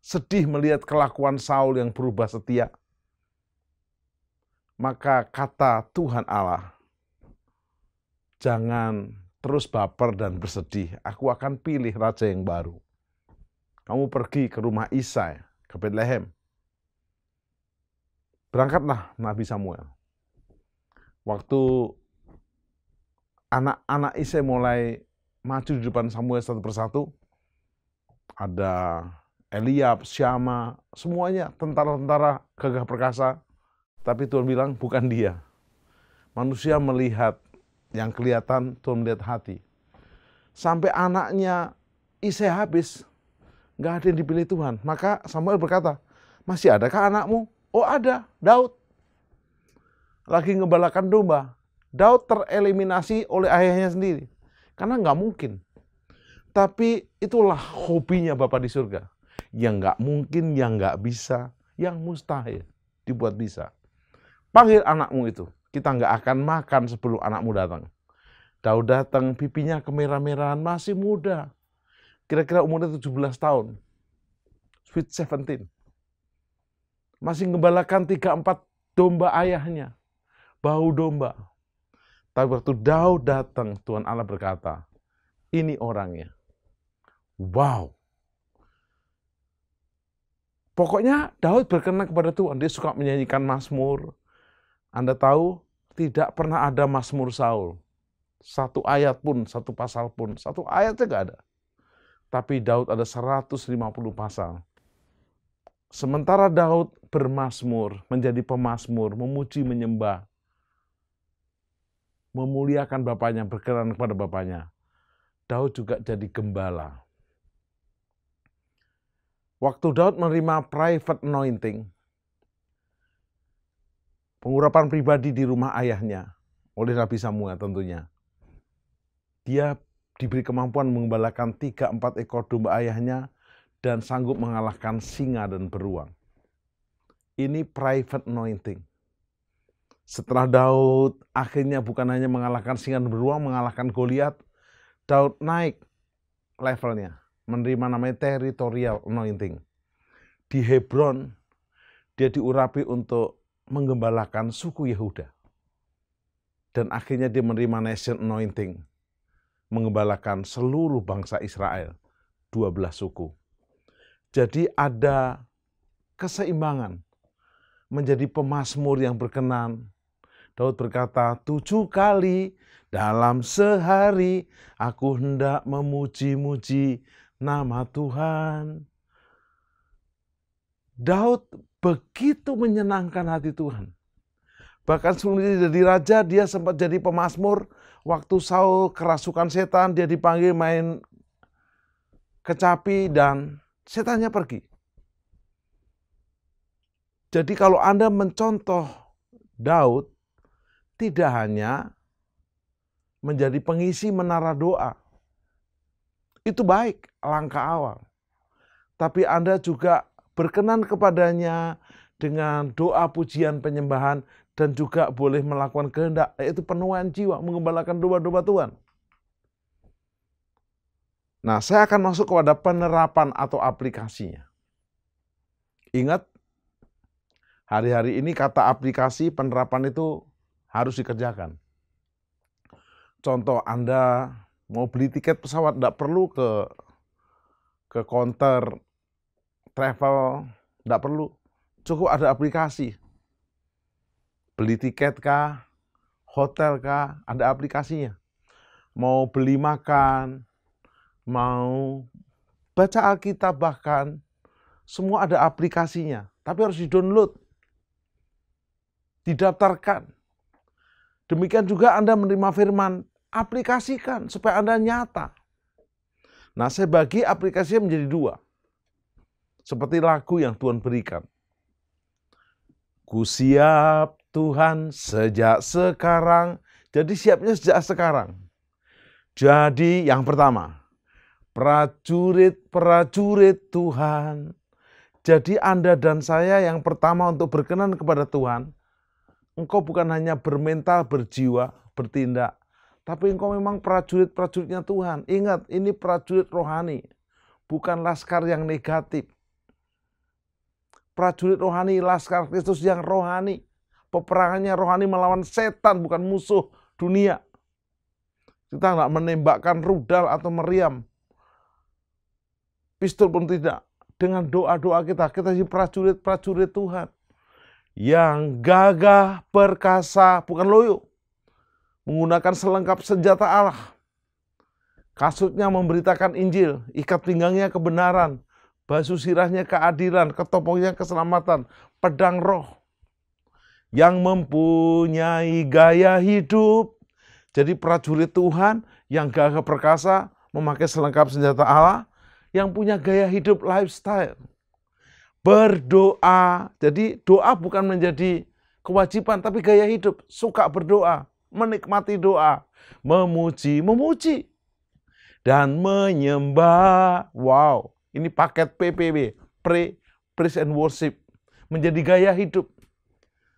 Speaker 1: sedih melihat kelakuan Saul yang berubah setia, maka kata Tuhan Allah, jangan terus baper dan bersedih, aku akan pilih raja yang baru. Kamu pergi ke rumah Isai, ke Bethlehem. Berangkatlah Nabi Samuel. Waktu anak-anak Isai mulai maju di depan Samuel satu persatu, ada Eliab, Syama, semuanya tentara-tentara gagah perkasa. Tapi Tuhan bilang bukan dia. Manusia melihat yang kelihatan, Tuhan melihat hati. Sampai anaknya Isai habis, nggak ada yang dipilih Tuhan. Maka Samuel berkata, masih adakah anakmu? Oh ada, Daud. Lagi ngebalakan domba. Daud tereliminasi oleh ayahnya sendiri. Karena nggak mungkin. Tapi itulah hobinya Bapa di surga. Yang nggak mungkin, yang nggak bisa, yang mustahil dibuat bisa. Panggil anakmu itu. Kita nggak akan makan sebelum anakmu datang. Daud datang, pipinya kemerah-merahan, masih muda. Kira-kira umurnya 17 tahun. Sweet 17. Masih ngembalakan 3-4 domba ayahnya. Bau domba. Tapi waktu Daud datang, Tuhan Allah berkata, ini orangnya. Wow. Pokoknya Daud berkenan kepada Tuhan. Dia suka menyanyikan mazmur. Anda tahu, tidak pernah ada mazmur Saul. Satu ayat pun, satu pasal pun, satu ayatnya nggak ada. Tapi Daud ada 150 pasal. Sementara Daud bermazmur, menjadi pemazmur, memuji, menyembah, memuliakan bapaknya, berkenan kepada bapaknya. Daud juga jadi gembala. Waktu Daud menerima private anointing, pengurapan pribadi di rumah ayahnya, oleh Nabi Samuel tentunya, dia diberi kemampuan mengembalakan 3-4 ekor domba ayahnya dan sanggup mengalahkan singa dan beruang. Ini private anointing. Setelah Daud akhirnya bukan hanya mengalahkan singa dan beruang, mengalahkan Goliat, Daud naik levelnya, menerima namanya territorial anointing. Di Hebron, dia diurapi untuk menggembalakan suku Yehuda. Dan akhirnya dia menerima nation anointing, menggembalakan seluruh bangsa Israel, 12 suku. Jadi ada keseimbangan, menjadi pemazmur yang berkenan. Daud berkata, 7 kali dalam sehari aku hendak memuji-muji nama Tuhan. Daud begitu menyenangkan hati Tuhan. Bahkan sebelum dia jadi raja, dia sempat jadi pemazmur. Waktu Saul kerasukan setan, dia dipanggil main kecapi dan setannya pergi. Jadi kalau Anda mencontoh Daud, tidak hanya menjadi pengisi menara doa. Itu baik, langkah awal. Tapi Anda juga berkenan kepadanya dengan doa pujian penyembahan dan juga boleh melakukan kehendak, yaitu penuaian jiwa, mengembalakan domba-domba Tuhan. Nah, saya akan masuk kepada penerapan atau aplikasinya. Ingat, hari-hari ini kata aplikasi penerapan itu harus dikerjakan. Contoh, Anda mau beli tiket pesawat, tidak perlu ke counter travel, tidak perlu. Cukup ada aplikasi. Beli tiket kah, hotel kah, ada aplikasinya. Mau beli makan, mau baca Alkitab bahkan, semua ada aplikasinya. Tapi harus di-download, didaftarkan. Demikian juga Anda menerima firman, aplikasikan supaya Anda nyata. Nah, saya bagi aplikasinya menjadi 2. Seperti lagu yang Tuhan berikan. Ku siap Tuhan sejak sekarang. Jadi siapnya sejak sekarang. Jadi yang pertama, prajurit-prajurit Tuhan. Jadi Anda dan saya yang pertama untuk berkenan kepada Tuhan, engkau bukan hanya bermental, berjiwa, bertindak, tapi engkau memang prajurit-prajuritnya Tuhan. Ingat, ini prajurit rohani, bukan laskar yang negatif. Prajurit rohani, laskar Kristus yang rohani. Peperangannya rohani melawan setan, bukan musuh dunia. Kita nggak menembakkan rudal atau meriam. Pistol pun tidak. Dengan doa-doa kita jadi prajurit-prajurit Tuhan. yang gagah perkasa, bukan loyo, menggunakan selengkap senjata Allah. Kasutnya memberitakan Injil, ikat pinggangnya kebenaran, basuh sirahnya keadilan, ketopongnya keselamatan, pedang roh. Yang mempunyai gaya hidup. Jadi prajurit Tuhan yang gagah perkasa, memakai selengkap senjata Allah, yang punya gaya hidup lifestyle. Berdoa, jadi doa bukan menjadi kewajiban, tapi gaya hidup, suka berdoa, menikmati doa, memuji, dan menyembah. Wow, ini paket PPW, Praise and Worship, menjadi gaya hidup.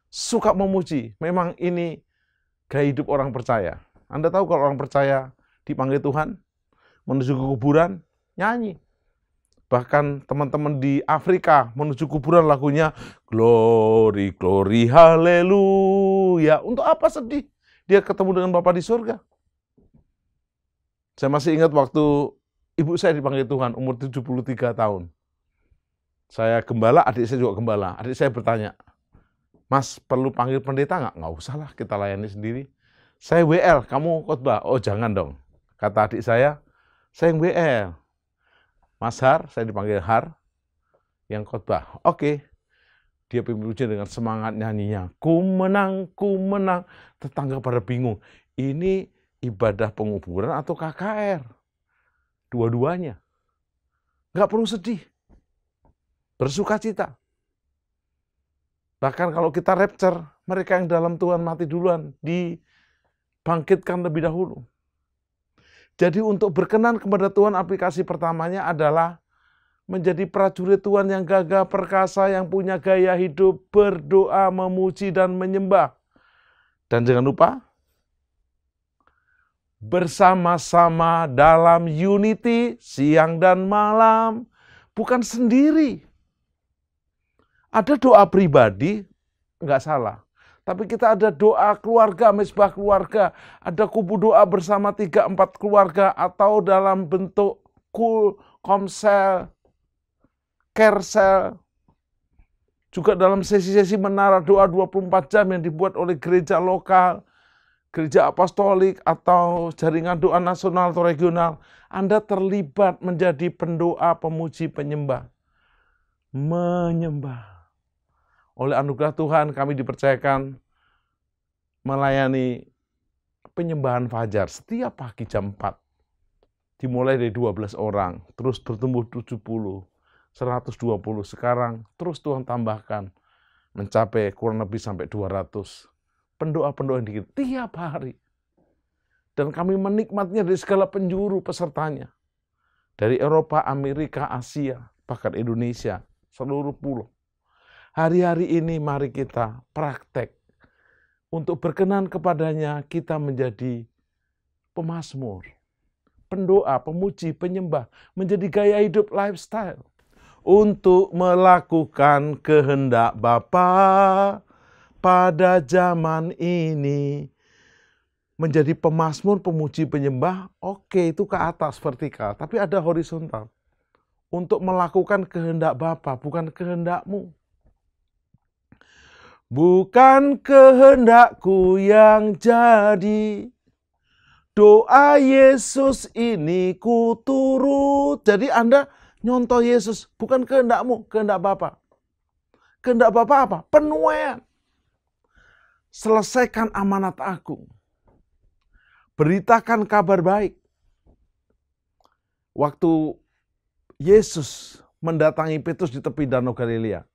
Speaker 1: Suka memuji, memang ini gaya hidup orang percaya. Anda tahu kalau orang percaya dipanggil Tuhan, menuju ke kuburan, nyanyi. Bahkan teman-teman di Afrika menuju kuburan lagunya Glory, Glory, Haleluya. Untuk apa sedih? Dia ketemu dengan Bapa di surga. Saya masih ingat waktu ibu saya dipanggil Tuhan, umur 73 tahun. Saya gembala, adik saya juga gembala. Adik saya bertanya, Mas, perlu panggil pendeta nggak? Nggak usah lah, kita layani sendiri. Saya WL, kamu khotbah. Oh, jangan dong. Kata adik saya yang WL. Mas Har, saya dipanggil Har, yang khotbah. Oke. Dia pimpin dengan semangat nyanyinya. Ku menang, ku menang. Tetangga pada bingung. Ini ibadah penguburan atau KKR? Dua-duanya. Nggak perlu sedih. Bersuka cita. Bahkan kalau kita rapture, mereka yang dalam Tuhan mati duluan, dibangkitkan lebih dahulu. Jadi untuk berkenan kepada Tuhan, aplikasi pertamanya adalah menjadi prajurit Tuhan yang gagah perkasa, yang punya gaya hidup, berdoa, memuji, dan menyembah. Dan jangan lupa, bersama-sama dalam unity, siang dan malam, bukan sendiri. Ada doa pribadi, nggak salah. Tapi kita ada doa keluarga, mesbah keluarga. Ada kubu doa bersama 3-4 keluarga. Atau dalam bentuk komsel, caresel. Juga dalam sesi-sesi menara doa 24 jam yang dibuat oleh gereja lokal, gereja apostolik, atau jaringan doa nasional atau regional. Anda terlibat menjadi pendoa, pemuji, penyembah. Menyembah. Oleh anugerah Tuhan kami dipercayakan melayani penyembahan fajar setiap pagi jam 4. Dimulai dari 12 orang, terus bertumbuh 70, 120, sekarang terus Tuhan tambahkan mencapai kurang lebih sampai 200. Pendoa-pendoa yang dikit tiap hari. Dan kami menikmatinya dari segala penjuru pesertanya. Dari Eropa, Amerika, Asia, bahkan Indonesia, seluruh pulau. Hari-hari ini mari kita praktek. Untuk berkenan kepadanya kita menjadi pemazmur, pendoa, pemuji, penyembah. Menjadi gaya hidup lifestyle. Untuk melakukan kehendak Bapa pada zaman ini. Menjadi pemazmur, pemuji, penyembah, oke, itu ke atas, vertikal. Tapi ada horizontal. Untuk melakukan kehendak Bapa, bukan kehendakmu. Bukan kehendakku yang jadi, doa Yesus ini ku turut. Jadi Anda nyontoh Yesus, bukan kehendakmu, kehendak Bapa. Kehendak Bapa apa? Penuaian. Selesaikan amanat agung. Beritakan kabar baik. Waktu Yesus mendatangi Petrus di tepi Danau Galilea,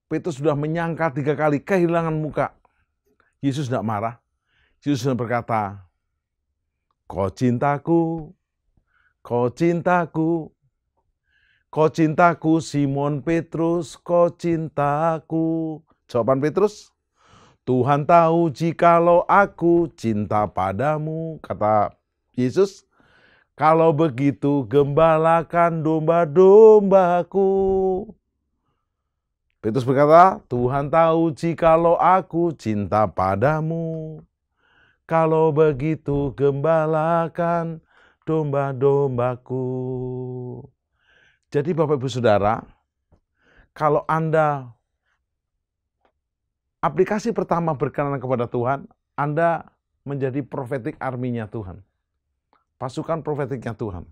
Speaker 1: Petrus sudah menyangka 3 kali kehilangan muka. Yesus tidak marah. Yesus berkata, kau cintaku, kau cintaku, kau cintaku Simon Petrus, kau cintaku. Jawaban Petrus, Tuhan tahu jikalau aku cinta padamu. Kata Yesus, kalau begitu gembalakan domba-dombaku. Petrus berkata, Tuhan tahu jikalau aku cinta padamu. Kalau begitu gembalakan domba-dombaku. Jadi Bapak Ibu Saudara, kalau Anda aplikasi pertama berkenan kepada Tuhan, Anda menjadi prophetic army-nya Tuhan. Pasukan profetiknya Tuhan.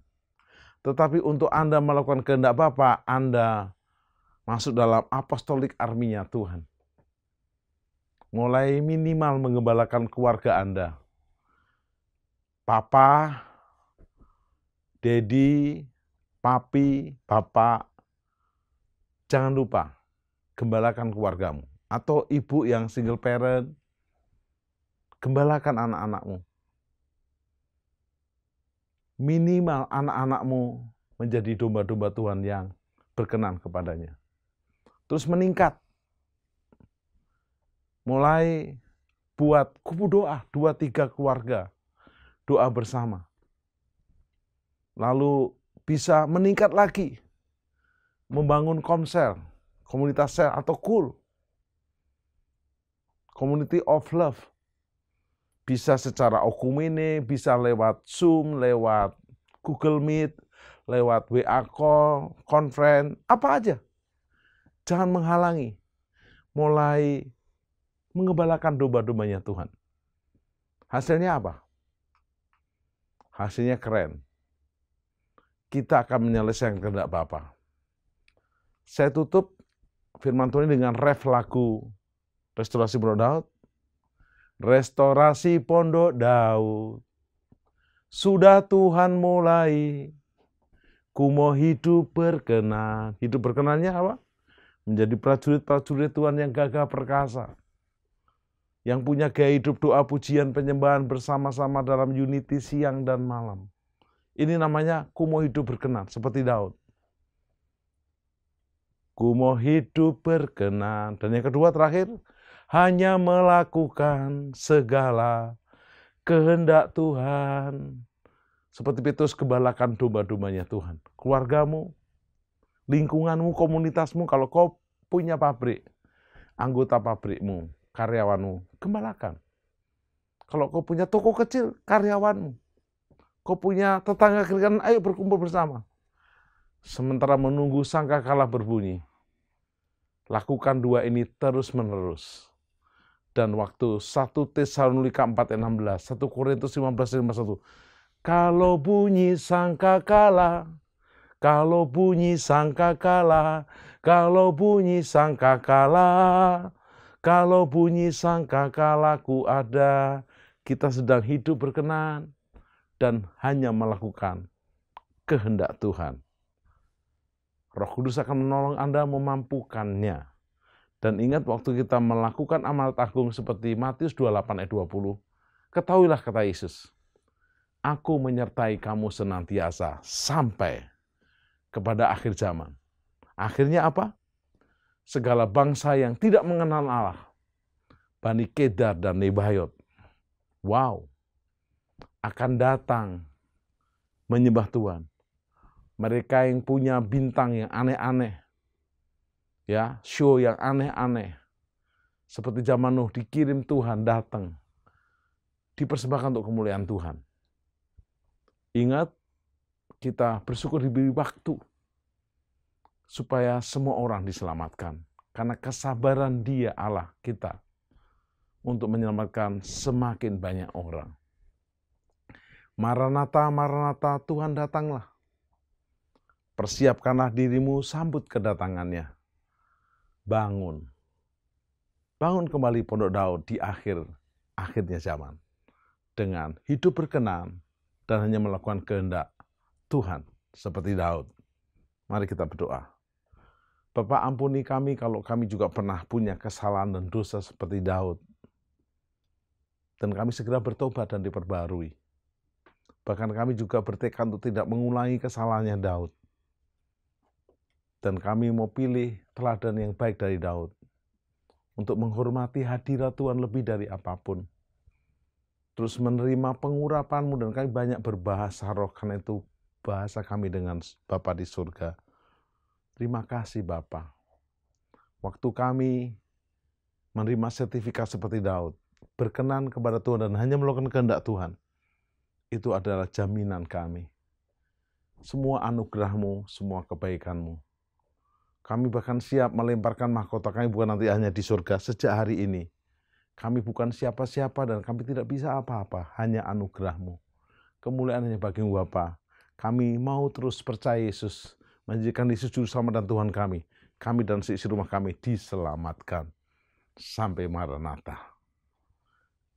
Speaker 1: Tetapi untuk Anda melakukan kehendak Bapa, Anda masuk dalam apostolik army-nya Tuhan. Mulai minimal mengembalakan keluarga Anda. Papa, Dedi, Papi, Bapak, jangan lupa gembalakan keluargamu. Atau ibu yang single parent, gembalakan anak-anakmu. Minimal anak-anakmu menjadi domba-domba Tuhan yang berkenan kepadanya. Terus meningkat. Mulai buat kubu doa, 2-3 keluarga. Doa bersama. Lalu bisa meningkat lagi. Membangun komsel, komunitas sel atau KUL. Community of Love. Bisa secara okumene, bisa lewat Zoom, lewat Google Meet, lewat WA call, conference, apa aja. Jangan menghalangi. Mulai mengembalakan domba-dombanya Tuhan. Hasilnya apa? Hasilnya keren. Kita akan menyelesaikan kehendak Bapa. Saya tutup firman Tuhan dengan ref lagu Restorasi Pondok Daud. Restorasi Pondok Daud. Sudah Tuhan mulai. Ku mau hidup berkenan. Hidup berkenannya apa? Menjadi prajurit-prajurit Tuhan yang gagah perkasa. Yang punya gaya hidup doa, pujian, penyembahan bersama-sama dalam unity siang dan malam. Ini namanya ku mau hidup berkenan, seperti Daud. Ku mau hidup berkenan. Dan yang kedua terakhir, hanya melakukan segala kehendak Tuhan. Seperti Petrus, gembalakan domba-dombanya Tuhan. Keluargamu, lingkunganmu, komunitasmu, kalau kau punya pabrik, anggota pabrikmu, karyawanmu, gembalakan. Kalau kau punya toko kecil, karyawanmu. Kau punya tetangga kiri kanan, ayo berkumpul bersama. Sementara menunggu sangkakala berbunyi, lakukan dua ini terus-menerus. Dan waktu 1 Tesalonika 4:16, 1 Korintus 15:51, kalau bunyi sangkakala, kalau bunyi sangkakala, kalau bunyi sangkakala, kalau bunyi sangkakala ku ada, kita sedang hidup berkenan dan hanya melakukan kehendak Tuhan. Roh Kudus akan menolong Anda memampukannya. Dan ingat waktu kita melakukan amanat agung seperti Matius 28:20, ketahuilah kata Yesus, aku menyertai kamu senantiasa sampai kepada akhir zaman. Akhirnya apa? Segala bangsa yang tidak mengenal Allah, Bani Kedar dan Nebayot, wow, akan datang menyembah Tuhan. Mereka yang punya bintang yang aneh-aneh, ya, show yang aneh-aneh, seperti zaman Nuh dikirim Tuhan datang, dipersembahkan untuk kemuliaan Tuhan. Ingat, kita bersyukur diberi waktu supaya semua orang diselamatkan. Karena kesabaran Dia Allah kita untuk menyelamatkan semakin banyak orang. Maranatha, Maranatha, Tuhan datanglah. Persiapkanlah dirimu sambut kedatangannya. Bangun. Bangun kembali Pondok Daud di akhirnya zaman. Dengan hidup berkenan dan hanya melakukan kehendak Tuhan seperti Daud. Mari kita berdoa. Bapa, ampuni kami kalau kami juga pernah punya kesalahan dan dosa seperti Daud. Dan kami segera bertobat dan diperbarui. Bahkan kami juga bertekad untuk tidak mengulangi kesalahannya Daud. Dan kami mau pilih teladan yang baik dari Daud. Untuk menghormati hadirat Tuhan lebih dari apapun. Terus menerima pengurapan-Mu dan kami banyak berbahasa roh, karena itu bahasa kami dengan Bapa di surga. Terima kasih Bapa. Waktu kami menerima sertifikat seperti Daud, berkenan kepada Tuhan dan hanya melakukan kehendak Tuhan, itu adalah jaminan kami. Semua anugerah-Mu, semua kebaikan-Mu, Kami bahkan siap melemparkan mahkota kami bukan nanti hanya di surga, sejak hari ini. Kami bukan siapa-siapa dan kami tidak bisa apa-apa, hanya anugerah-Mu. Kemuliaan hanya bagi-Mu Bapa. Kami mau terus percaya Yesus, menjadikan Yesus Juru Selamat dan Tuhan kami. Kami dan seisi rumah kami diselamatkan. Sampai Maranatha.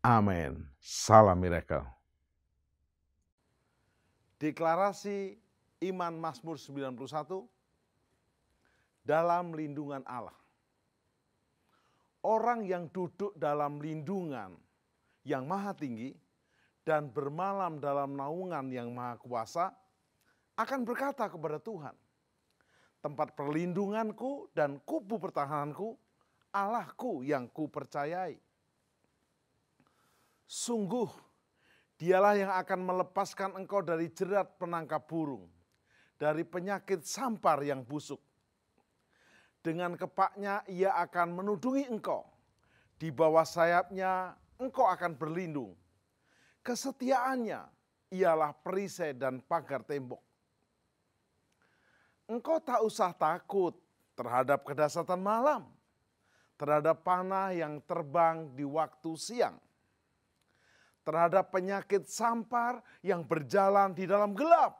Speaker 1: Amin. Salam miracle. Deklarasi iman Mazmur 91 dalam lindungan Allah. Orang yang duduk dalam lindungan yang maha tinggi dan bermalam dalam naungan yang maha kuasa akan berkata kepada Tuhan, tempat perlindunganku dan kubu pertahananku, Allahku yang kupercayai. Sungguh, dialah yang akan melepaskan engkau dari jerat penangkap burung, dari penyakit sampar yang busuk. Dengan kepaknya ia akan menudungi engkau, di bawah sayapnya engkau akan berlindung. Kesetiaannya ialah perisai dan pagar tembok. Engkau tak usah takut terhadap kedahsyatan malam, terhadap panah yang terbang di waktu siang, terhadap penyakit sampar yang berjalan di dalam gelap,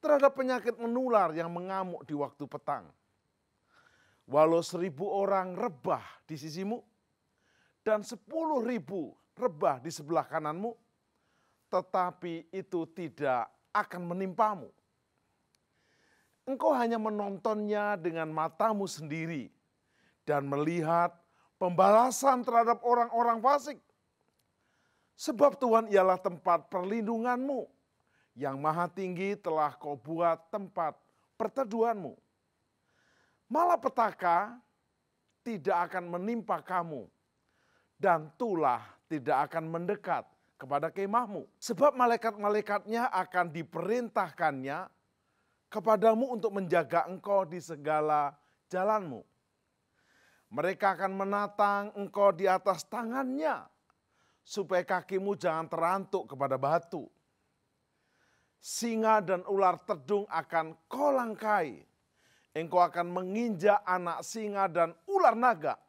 Speaker 1: terhadap penyakit menular yang mengamuk di waktu petang. Walau 1.000 orang rebah di sisimu dan 10.000 rebah di sebelah kananmu, tetapi itu tidak akan menimpamu. Engkau hanya menontonnya dengan matamu sendiri dan melihat pembalasan terhadap orang-orang fasik. Sebab Tuhan ialah tempat perlindunganmu, yang maha tinggi telah kau buat tempat perteduhanmu. Malapetaka tidak akan menimpa kamu, dan tulah tidak akan mendekat kepada kemahmu. Sebab malaikat-malaikatnya akan diperintahkannya kepadamu untuk menjaga engkau di segala jalanmu. Mereka akan menatang engkau di atas tangannya, supaya kakimu jangan terantuk kepada batu. Singa dan ular tedung akan kau langkai. Engkau akan menginjak anak singa dan ular naga.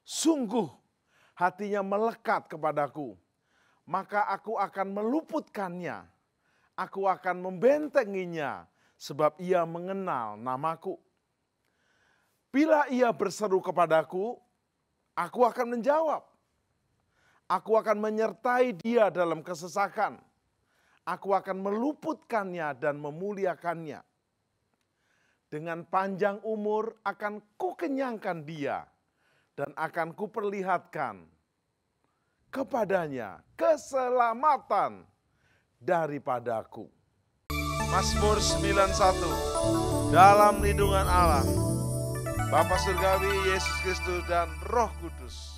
Speaker 1: Sungguh hatinya melekat kepadaku, maka aku akan meluputkannya. Aku akan membentenginya, sebab ia mengenal namaku. Bila ia berseru kepadaku, aku akan menjawab. Aku akan menyertai dia dalam kesesakan. Aku akan meluputkannya dan memuliakannya. Dengan panjang umur akan kukenyangkan dia dan akan kuperlihatkan kepadanya keselamatan daripadaku. Mazmur 91 dalam lindungan Allah, Bapa Surgawi, Yesus Kristus dan Roh Kudus.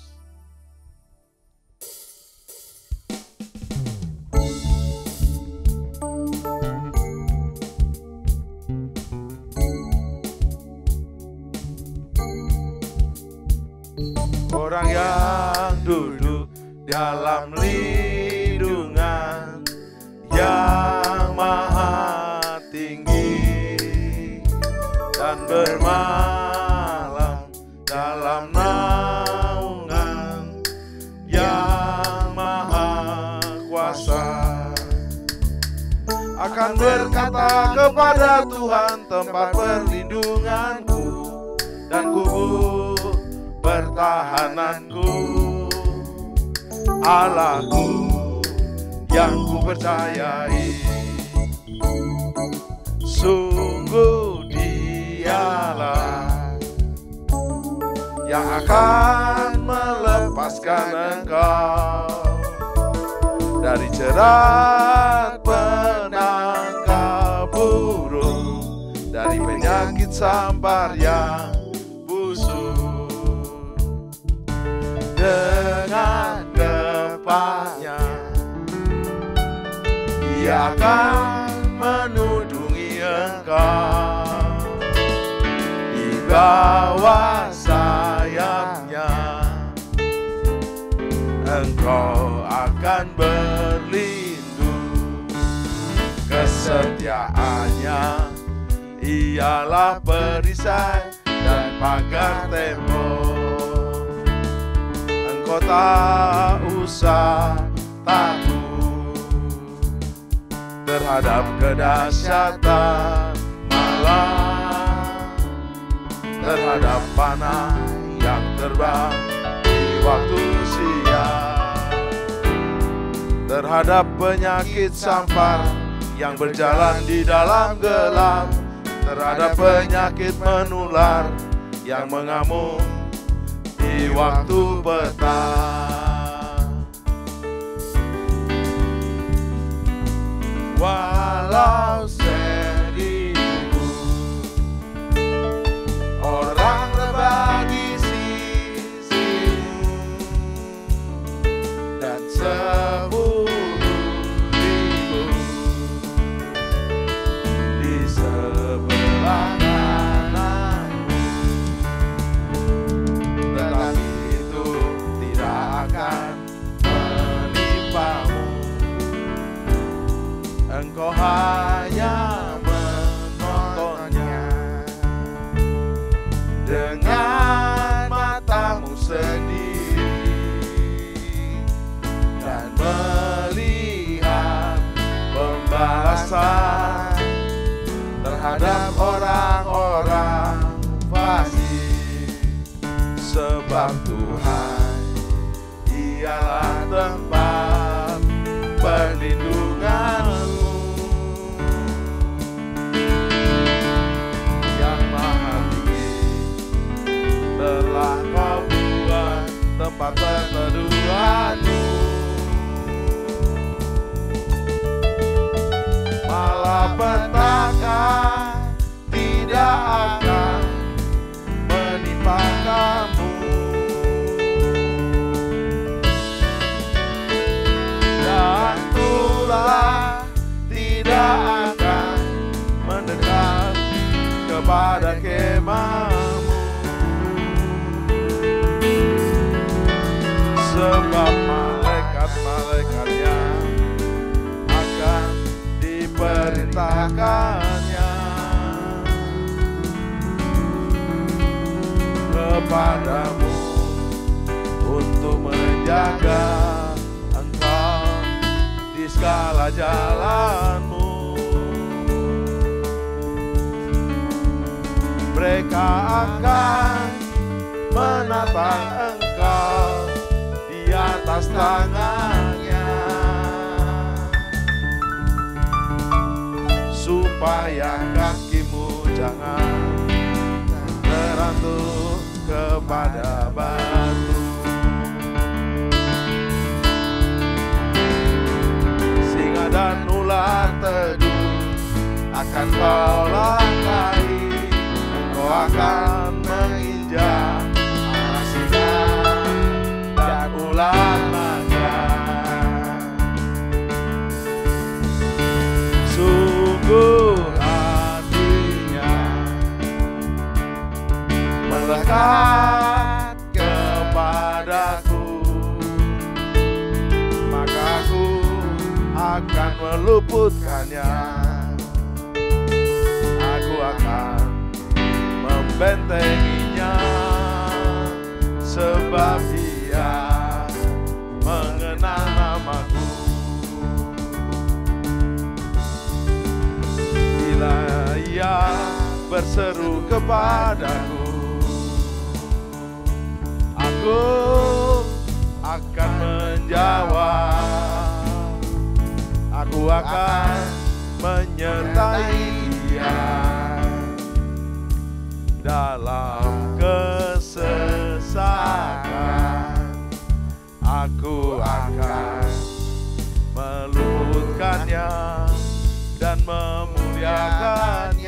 Speaker 1: Orang yang duduk dalam lindungan yang maha tinggi dan bermalam dalam naungan yang maha kuasa akan berkata kepada Tuhan, tempat perlindunganku dan kubu pertahananku, Allahku yang kupercayai. Sungguh dialah yang akan melepaskan engkau dari jerat penangkap burung, dari penyakit sampar yang busuk. Dengan kepaknya ia akan menudungi engkau, di bawah sayapnya engkau akan berlindung. Kesetiaannya Ialah perisai dan pagar tembok. Engkau tak usah takut terhadap kedahsyatan malam, terhadap panah yang terbang di waktu siang, terhadap penyakit sampar yang berjalan di dalam gelap, terhadap penyakit menular yang mengamuk di waktu petang. Walau seribu orang berbagi sisimu dan 10.000 di sebelah kananmu, tetapi itu tidak akan menimpamu. Engkau hanya menontonnya dengan matamu sendiri dan melihat pembalasan terhadap orang-orang fasik. Sebab Tuhan ialah tempat perlindunganmu, yang maha tinggi telah kau buat tempat perteduhanmu. Malapetaka tidak akan menimpa kamu, dan tulah tidak akan mendekat kepada kemahmu. Sebab malaikat-malaikatnya akan diperintahkannya kepadamu untuk menjaga engkau di segala jalanmu. Mereka akan menatang engkau di atas tangannya, supaya kakimu jangan terantuk kepada batu. Singa dan ular teduh akan kau langkahi, engkau akan menginjak anak singa dan ular naga. Sungguh hatinya melekat kepadaku, maka aku akan meluputkannya. Aku akan membentenginya, sebab dia mengenal namaku. Bila ia berseru kepadaku, aku akan menjawab. Aku akan menyertai dia dalam kesesakan. Aku akan meluputkannya dan memuliakannya.